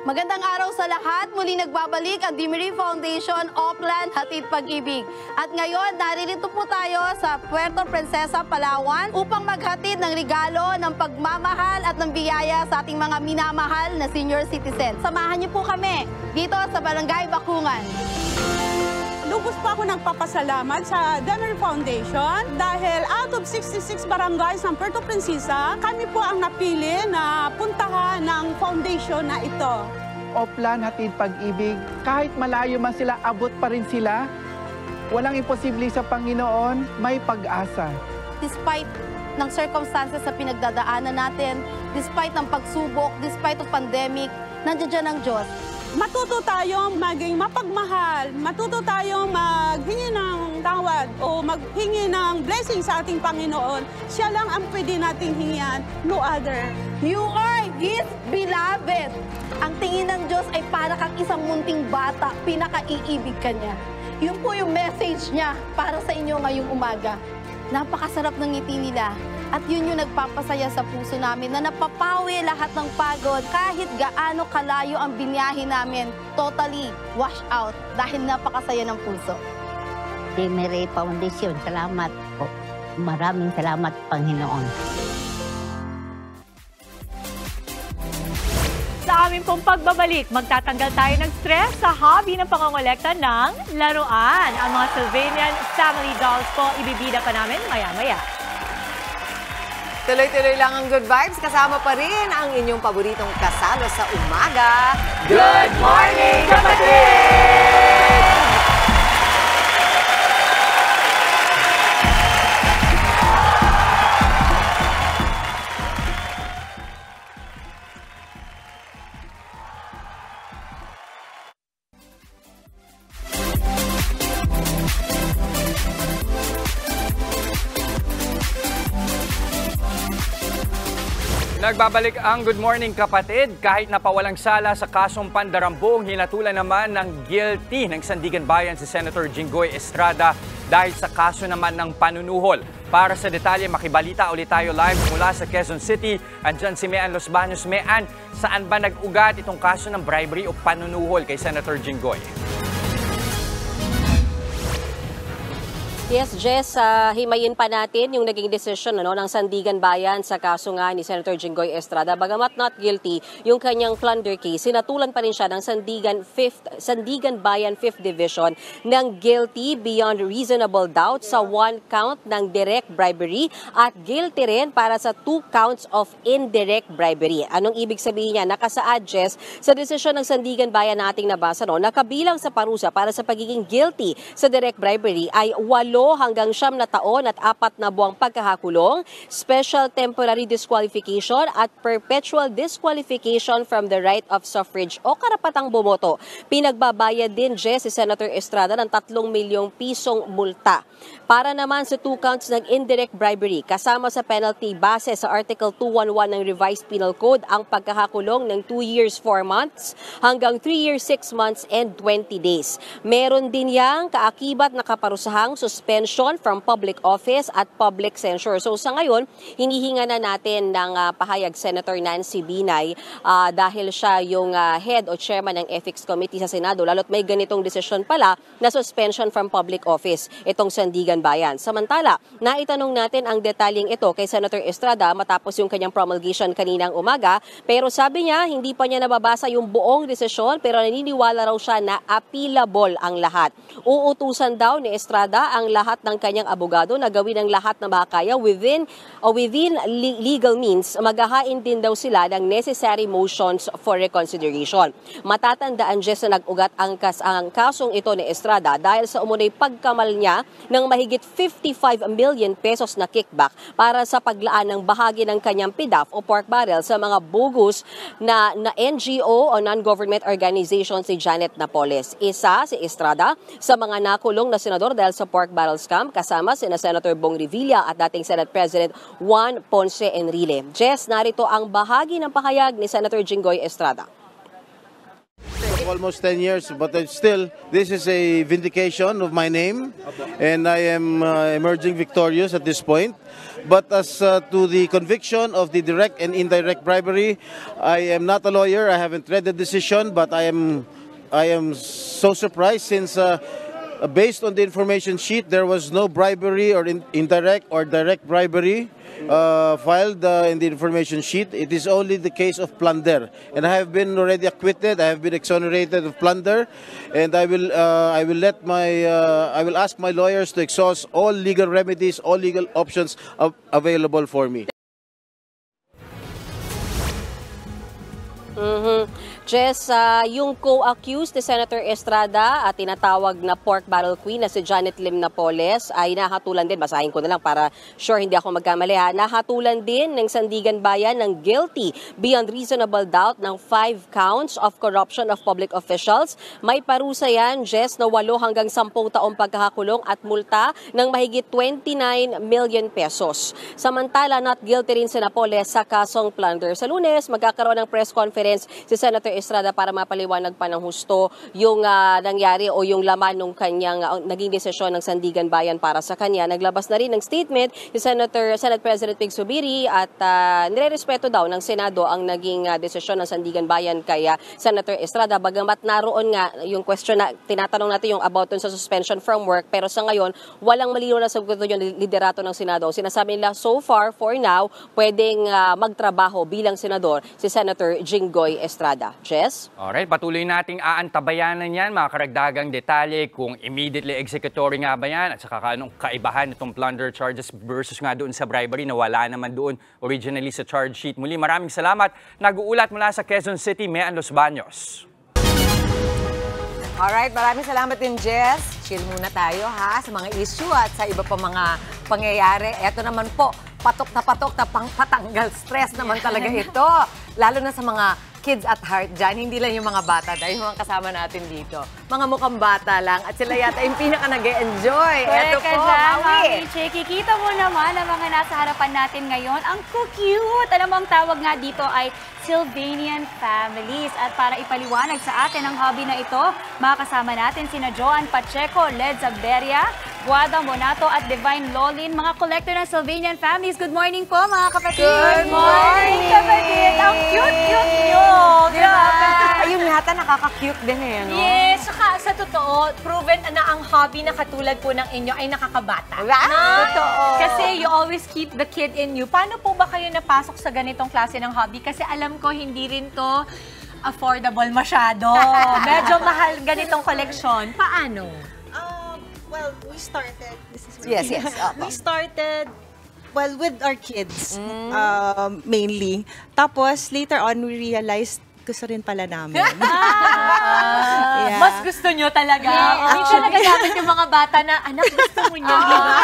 Speaker 6: Magandang araw sa lahat. Muli nagbabalik ang Dimiri Foundation Oplan Hatid Pag-ibig. At ngayon, naririto po tayo sa Puerto Princesa, Palawan upang maghatid ng regalo, ng pagmamahal at ng biyaya sa ating mga minamahal na senior citizen. Samahan niyo po kami dito sa Barangay Bakungan.
Speaker 17: Lubos pa ako nagpapasalamat sa Dimiri Foundation dahil out of 66 barangays ng Puerto Princesa, kami po ang napili na puntahan ng foundation na ito.
Speaker 18: Oplan Hatid Pag-ibig, kahit malayo man sila, abot pa rin sila. Walang imposible sa Panginoon, may pag-asa.
Speaker 6: Despite ng circumstances sa pinagdadaanan natin, despite ng pagsubok, despite of pandemic, nandiyan dyan ang Diyos.
Speaker 17: Matuto tayong maging mapagmahal, matuto tayong maghingi ng tawad o maghingi ng blessing sa ating Panginoon. Siya lang ang pwede nating hingian, no other.
Speaker 6: You are His beloved. Ang tingin ng Diyos ay para kang isang munting bata, pinakaiibig ka niya. Yun po yung message niya para sa inyo ngayong umaga. Napakasarap ng ngiti nila. At yun yung nagpapasaya sa puso namin na napapawi lahat ng pagod kahit gaano kalayo ang binyahe namin. Totally wash out dahil napakasaya ng puso.
Speaker 19: Dimiri Foundation, salamat po. Maraming salamat, Panginoon.
Speaker 4: Sa aming pong pagbabalik, magtatanggal tayo ng stress sa hobby ng pangongolekta ng laruan. Ang mga Sylvanian Family Dolls po, ibibida pa namin maya-maya.
Speaker 8: Tuloy-tuloy lang ang good vibes. Kasama pa rin ang inyong paboritong kasalo sa umaga.
Speaker 4: Good morning, kapatid!
Speaker 1: Nagbabalik ang Good Morning Kapatid. Kahit napawalang sala sa kasong pandarambong, hinatulan naman ng guilty ng Sandigan Bayan si Senator Jinggoy Estrada dahil sa kaso naman ng panunuhol. Para sa detalye, makibalita ulit tayo live mula sa Quezon City. Andyan si Mean Los Baños. Mean, saan ba nag-ugat itong kaso ng bribery o panunuhol kay Senator Jinggoy?
Speaker 20: Yes, Jess, himayin pa natin yung naging desisyon ng Sandigan Bayan sa kaso nga ni Senator Jinggoy Estrada. Bagamat not guilty, yung kanyang plunder case, sinatulan pa rin siya ng Sandigan Bayan 5th Division ng guilty beyond reasonable doubt sa 1 count ng direct bribery at guilty rin para sa 2 counts of indirect bribery. Anong ibig sabihin niya? Nakasaad, Jess, sa desisyon ng Sandigan Bayan na ating nabasa, nakabilang sa parusa para sa pagiging guilty sa direct bribery ay 8 hanggang 9 na taon at 4 na buwang pagkakakulong, special temporary disqualification at perpetual disqualification from the right of suffrage o karapatang bumoto. Pinagbabayad din, Jess, si Senator Estrada ng 3 milyong pisong multa. Para naman sa 2 counts ng indirect bribery, kasama sa penalty base sa Article 211 ng Revised Penal Code ang pagkakakulong ng 2 years 4 months hanggang 3 years 6 months and 20 days. Meron din yang kaakibat na kaparusahang suspension from public office at public censure. So sa ngayon, hinihinga na natin ng pahayag Senator Nancy Binay dahil siya yung head o chairman ng Ethics Committee sa Senado. Lalo't may ganitong desisyon pala na suspension from public office itong Sandigan Bayan. Samantala, naitanong natin ang detalyeng ito kay Senator Estrada matapos yung kanyang promulgation kaninang umaga. Pero sabi niya, hindi pa niya nababasa yung buong desisyon pero naniniwala raw siya na appealable ang lahat. Uutusan daw ni Estrada ang lahat ng kanyang abogado na gawin ang lahat na makakaya within legal means. Maghahain din daw sila ng necessary motions for reconsideration. Matatandaan, Jess, na nag-ugat ang kasong ito ni Estrada dahil sa umunoy pagkamal niya ng mahigit 55 million pesos na kickback para sa paglaan ng bahagi ng kanyang PDAF o pork barrel sa mga bogus na NGO o non-government organization si Janet Napoles. Isa si Estrada sa mga nakulong na senador dahil sa pork barrel barrel scam kasama sina Senator Bong Revilla at dating Senate President Juan Ponce Enrile. Jess, narito ang bahagi ng pahayag ni Senator Jinggoy Estrada.
Speaker 7: Almost 10 years, but still, this is a vindication of my name, and I am emerging victorious at this point. But as to the conviction of the direct and indirect bribery, I am not a lawyer. I haven't read the decision, but I am so surprised since based on the information sheet, there was no bribery or indirect or direct bribery filed in the information sheet. It is only the case of plunder, and I have been already acquitted. I have been exonerated of plunder, and I will ask my lawyers to exhaust all legal remedies, all legal options available for me.
Speaker 20: Jess, yung co-accused ni Senator Estrada at tinatawag na pork barrel queen na si Janet Lim Napoles ay nahatulan din, basahin ko na lang para sure hindi ako magkamali ha, nahatulan din ng Sandigan Bayan ng guilty beyond reasonable doubt ng 5 counts of corruption of public officials. May parusa yan, Jess, na 8 hanggang 10 taong pagkakakulong at multa ng mahigit 29 million pesos. Samantala, not guilty rin si Napoles sa kasong plunder. Sa Lunes, magkakaroon ng press conference si Senator Estrada para mapaliwanag pa ng husto yung nangyari o yung laman ng kanyang naging desisyon ng Sandigan Bayan para sa kanya. Naglabas na rin ng statement si Senate President Pig Zubiri at nirerespeto daw ng Senado ang naging desisyon ng Sandigan Bayan kay Senator Estrada. Bagamat naroon nga yung question na tinatanong natin yung about sa suspension from work, pero sa ngayon walang malinaw na sagot yung liderato ng Senado. Sinasabi nila so far, for now, pwedeng magtrabaho bilang senador si Senator Jinggoy Estrada. Jess?
Speaker 1: Alright, patuloy nating aantabayanan yan, mga karagdagang detalye kung immediately executory nga ba yan at saka anong kaibahan itong plunder charges versus nga doon sa bribery na wala naman doon originally sa charge sheet. Muli, maraming salamat. Nag-uulat mula sa Quezon City, Mean Los Baños.
Speaker 8: Alright, maraming salamat din, Jess. Chill muna tayo ha sa mga issue at sa iba pa mga pangyayari. Eto naman po, patok na patanggal stress naman talaga ito. Lalo na sa mga kids at heart dyan, hindi lang yung mga bata dahil yung mga kasama natin dito. Mga mukhang bata lang at sila yata yung pinaka nag-e-enjoy. Eto po, Maui.
Speaker 3: Kikita mo naman ang mga nasa harapan natin ngayon. Ang cute! Alam mo, ang tawag nga dito ay Sylvanian Families. At para ipaliwanag sa atin ang hobby na ito, makakasama natin sina Joan Pacheco, Led Zabderia, Guada Monato at Divine Lolin, mga collector ng Sylvanian Families. Good morning po, mga kapatid!
Speaker 8: Good morning,
Speaker 3: kapatid! Ang cute nyo!
Speaker 8: Grabe! Ayun yata, nakaka-cute din eh, no?
Speaker 4: Yes, saka sa totoo, proven na ang hobby na katulad po ng inyo ay nakakabata.
Speaker 8: Totoo!
Speaker 4: Kasi you always keep the kid in you. Paano po ba kayo napasok sa ganitong klase ng hobby? Kasi alam ko hindi rin to affordable masyado. Medyo mahal ganitong koleksyon. Paano?
Speaker 21: Well, we started.
Speaker 8: Yes.
Speaker 21: We started with our kids mainly. Tapos later on we realized gusto rin pala namin.
Speaker 4: Yeah. Mas gusto nyo talaga. Minsan nagagamit yung mga bata na, anak, gusto mo nyo, di ba?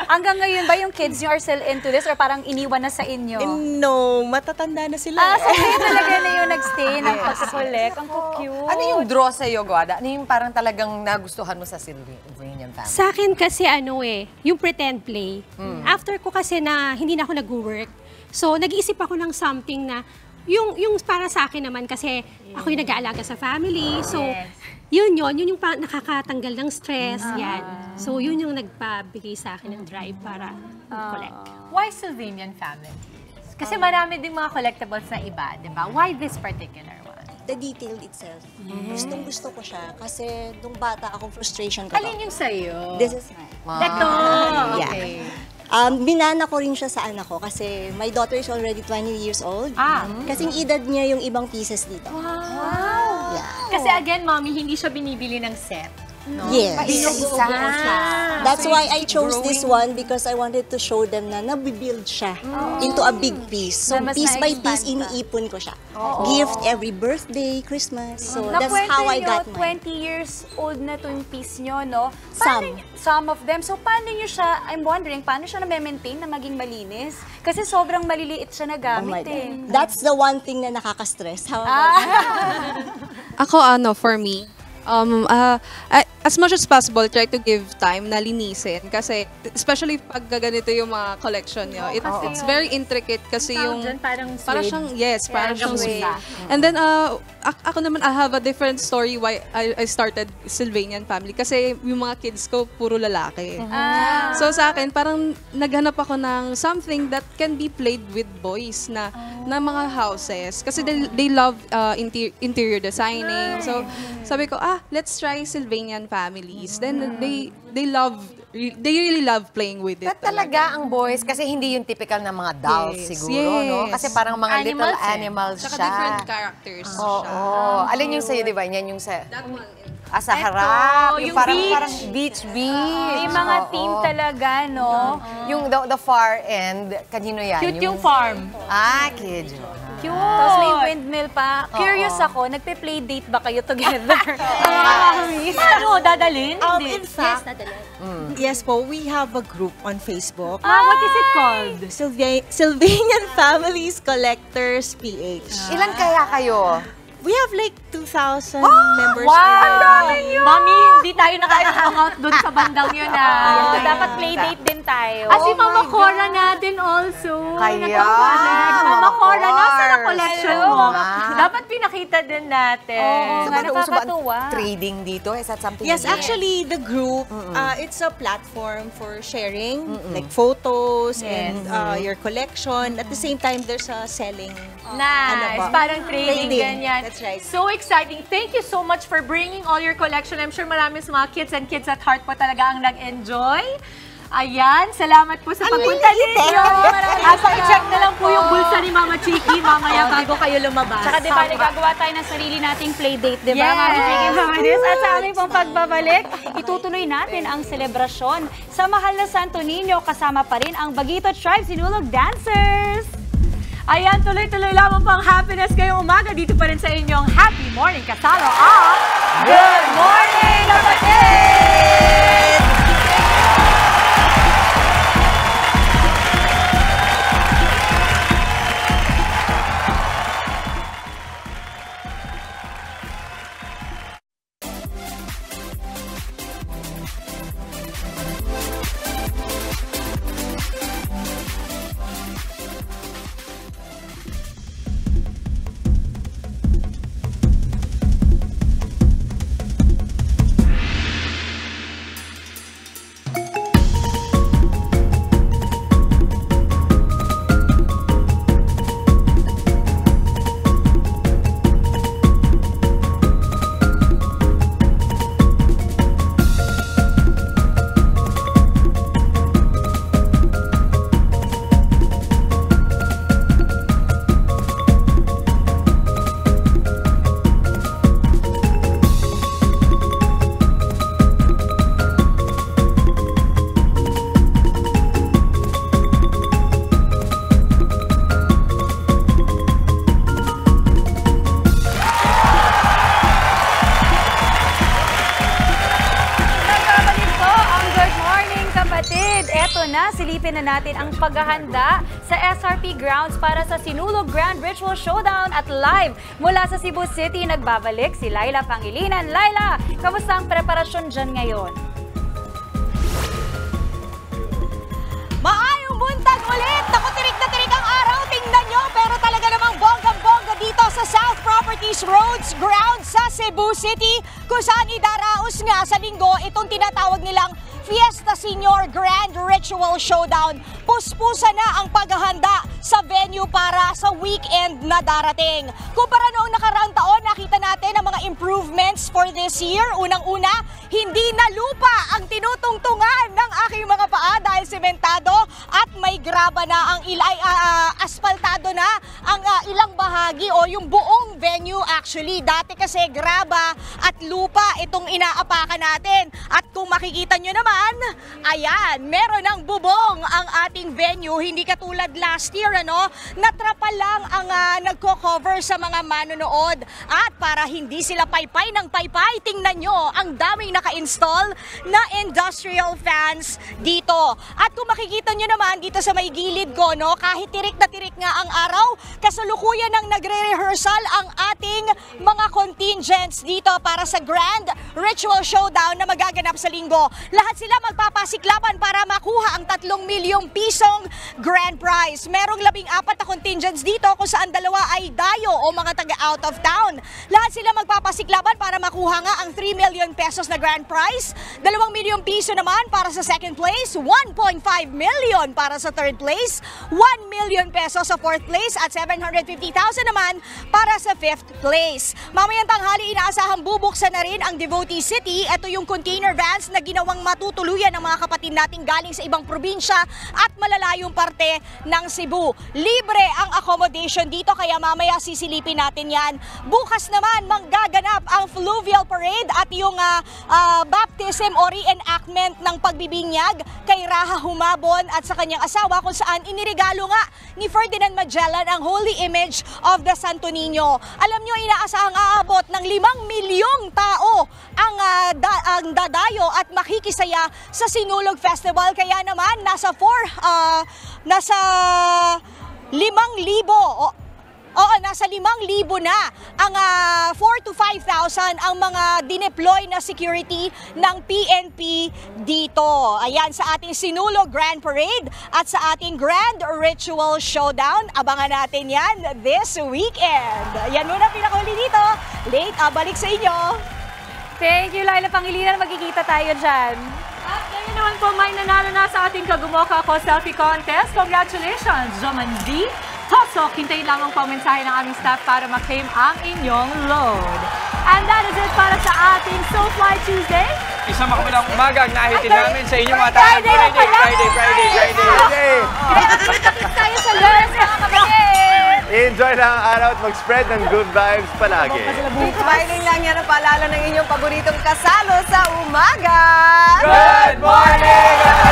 Speaker 3: Hanggang ngayon ba yung kids nyo are still into this or parang iniwan na sa inyo?
Speaker 21: No, matatanda na sila.
Speaker 3: So kayo talaga na yung nag-stay ng pagkakolek. Ang cute.
Speaker 8: Ano yung draw sa'yo, Guada? Ano yung parang talagang nagustuhan mo sa Sylvanian Family?
Speaker 22: Sa akin kasi yung pretend play. After ko kasi na hindi na ako nag-work, so nag-iisip ako ng something na yung para sa akin naman kasi ako yung nag-aalaga sa family. So, yun yung nakakatanggal ng stress. Yan. So, yun yung nagpabigay sa akin ng drive para collect.
Speaker 4: Why Sylvanian Family? Kasi marami ding mga collectibles na iba, di ba? Why this particular one?
Speaker 21: The detail itself. Gustong-gusto ko siya kasi nung bata akong frustration ko.
Speaker 4: Alin yung sa'yo?
Speaker 21: This is mine.
Speaker 4: Ito!
Speaker 21: Yeah.
Speaker 4: Okay.
Speaker 21: Binana ko rin siya sa anak ko kasi my daughter is already 20 years old. Kasing edad niya yung ibang pieces dito.
Speaker 4: Wow!
Speaker 21: Yeah.
Speaker 4: Kasi again, Mommy, hindi siya binibili ng set. No?
Speaker 21: Yes.
Speaker 4: So
Speaker 21: That's why I chose this one because I wanted to show them na nabibuild siya into a big piece. So piece by piece, iniipon ko siya. Gift every birthday, Christmas. So that's how I got mine.
Speaker 3: 20 years old na to yung piece nyo, no?
Speaker 21: Some
Speaker 3: of them. So paano nyo siya, I'm wondering, paano siya na-maintain na maging malinis? Kasi sobrang maliliit siya na gamit eh.
Speaker 21: That's the one thing na nakaka-stress. How about
Speaker 24: Ako, for me,
Speaker 2: As much as possible, try to give time na linisin. Kasi, especially pag ganito yung mga collection nyo, it's very intricate kasi yung...
Speaker 4: Parang
Speaker 2: siyang, yes, parang siyang suede. And then, ako naman, I have a different story why I started Sylvanian Family. Kasi yung mga kids ko, puro lalaki. So sa akin, parang naghanap ako ng something that can be played with boys na mga houses. Kasi they love interior designing. So sabi ko, let's try Sylvanian Families. Then they really love playing with it.
Speaker 8: Talaga ang boys, kasi hindi yung typical na mga dolls siguro, no? Kasi parang mga little animals siya.
Speaker 2: Saka different characters siya.
Speaker 8: Alin yung sa'yo, di ba? Yan yung sa...
Speaker 2: That one.
Speaker 8: Sa harap.
Speaker 4: Yung
Speaker 8: parang
Speaker 4: beach.
Speaker 8: May
Speaker 4: mga team talaga, no?
Speaker 8: Yung the far end, kanino yan?
Speaker 4: Cute yung farm.
Speaker 8: Kid.
Speaker 3: Cute. Tapos may windmill pa. Curious ako, nagpe-play date ba kayo together?
Speaker 4: Ano, dadalhin?
Speaker 9: In fact, yes po, we have a group on Facebook.
Speaker 4: What is it called?
Speaker 9: Sylvanian Families Collectors PH.
Speaker 8: Ilan kaya kayo?
Speaker 9: We have like 2,000 members.
Speaker 4: Wow! Ang dami yun! Mami, hindi tayo nakaka-hangout doon sa bandang yun
Speaker 3: Dapat play date din tayo.
Speaker 4: Si Mama Cora natin also.
Speaker 8: Kaya!
Speaker 4: Mama Cora, nasa na collection mo? Dapat pinakita din natin.
Speaker 8: So,
Speaker 3: nakakatuwa.
Speaker 8: Trading dito? Is that something?
Speaker 9: Yes, actually, the group, it's a platform for sharing like photos and your collection. At the same time, there's a selling.
Speaker 4: Nice. Parang trading ganyan.
Speaker 9: That's right.
Speaker 4: So exciting. Thank you so much for bringing all your collection. I'm sure marami sa mga kids and kids at heart po talaga ang nag-enjoy. Ayan, salamat po sa pagpunta ninyo. I-check na lang po yung bulsa ni Mama Chiki mamaya bago kayo lumabas.
Speaker 3: Tsaka diba, nagagawa tayo ng sarili nating play date, diba, Mama Chiki, Mama Nis? At sa aming pong pagbabalik, itutuloy natin ang selebrasyon sa mahal na Santo Niño. Kasama pa rin ang Bagito Tribe Sinulog Dancers.
Speaker 4: Ayan, tuloy-tuloy lamang pang happiness ngayong umaga dito pa rin sa inyong Happy Morning kasalo ang Good Morning Kapatid!
Speaker 3: Silipin na natin ang paghahanda sa SRP grounds para sa Sinulog Grand Ritual Showdown at live mula sa Cebu City. Nagbabalik si Laila Pangilinan. Laila, kamusta ang preparasyon dyan ngayon?
Speaker 23: Maayong buntag ulit! Naku, tirik na tirik ang araw. Tingnan nyo, pero talaga namang bonggang-bongga dito sa South Properties Roads Ground sa Cebu City, kung saan idaraos nga sa linggo itong tinatawag nilang Fiesta Senior Grand Ritual Showdown. Puspusa na ang paghahanda sa venue para sa weekend na darating. Kumpara noong nakaraang taon, nakita natin ang mga improvements for this year. Unang-una, hindi na lupa ang tinutungtungan ng aking mga paa dahil sementado at may graba na ang asfaltado na ang ilang bahagi o yung buong venue actually. Dati kasi graba at lupa itong inaapakan natin. At kung makikita nyo naman, ayan, meron ng bubong ang ating venue. Hindi katulad last year, ano? Natrapa lang ang nagko-cover sa mga manonood. At para hindi sila paypay ng ang paypay. Tingnan nyo, ang daming naka-install na industrial fans dito. At kung makikita nyo naman dito sa may gilid ko, no, kahit tirik na tirik nga ang araw, kasalukuyan ng nagre-rehearsal ang ating mga contingents dito para sa Grand Ritual Showdown na magaganap sa linggo. Lahat sila magpapasiklaban para makuha ang 3 milyong pisong grand prize. Merong 14 na contingents dito kung saan 2 ay dayo o mga taga out of town. Lahat sila magpapasiklaban para makuha nga ang 3 million pesos na grand prize. 2 milyong piso naman para sa second place, 1.5 million para sa third place, 1 million pesos sa fourth place at 750,000 naman para sa fifth place. Mamayang tanghali inaasahang bubuksan na rin ang Devotee City. Ito yung container vans na ginawang matutuluyan ng mga kapatid nating galing sa ibang probinsya at malalayong parte ng Cebu. Libre ang accommodation dito kaya mamaya sisilipin natin yan. Bukas naman manggaganap ang Fluvial Parade at yung baptism o reenactment ng pagbibinyag kay Raha Humabon at sa kanyang asawa kung saan iniregalo nga ni Ferdinand Magellan ang holy image of the Santo Niño. Alam nyo, inaasahang aabot ng 5 milyong tao ang dadayo at makikisaya sa Sinulog Festival. Kaya naman nasa 5,000 na ang 4 to 5,000 ang mga dineploy na security ng PNP dito. Ayan, sa ating Sinulog Grand Parade at sa ating Grand Ritual Showdown. Abangan natin yan this weekend. Yan muna pinakahuli dito. Late, balik sa inyo.
Speaker 4: Thank you, Laila Pangilinan. Magkikita tayo dyan. At ngayon naman po may nanalo na sa ating Kagumoka Ako Selfie Contest. Congratulations, Joman D. Tosok, hintayin lamang po mensahe ng aming staff para ma-claim ang inyong load. And that is it para sa ating SoFly Tuesday.
Speaker 1: Isang makabilang umaga ang nahitin namin sa inyong mga tayo. Friday.
Speaker 23: Kaya tayo sa Lurs, mga kapatid.
Speaker 5: Enjoy lang ang araw at mag-spread ng good vibes palagi.
Speaker 8: Smiling lang yan ang paalala ng inyong paboritong kasalo sa umaga.
Speaker 1: Good morning!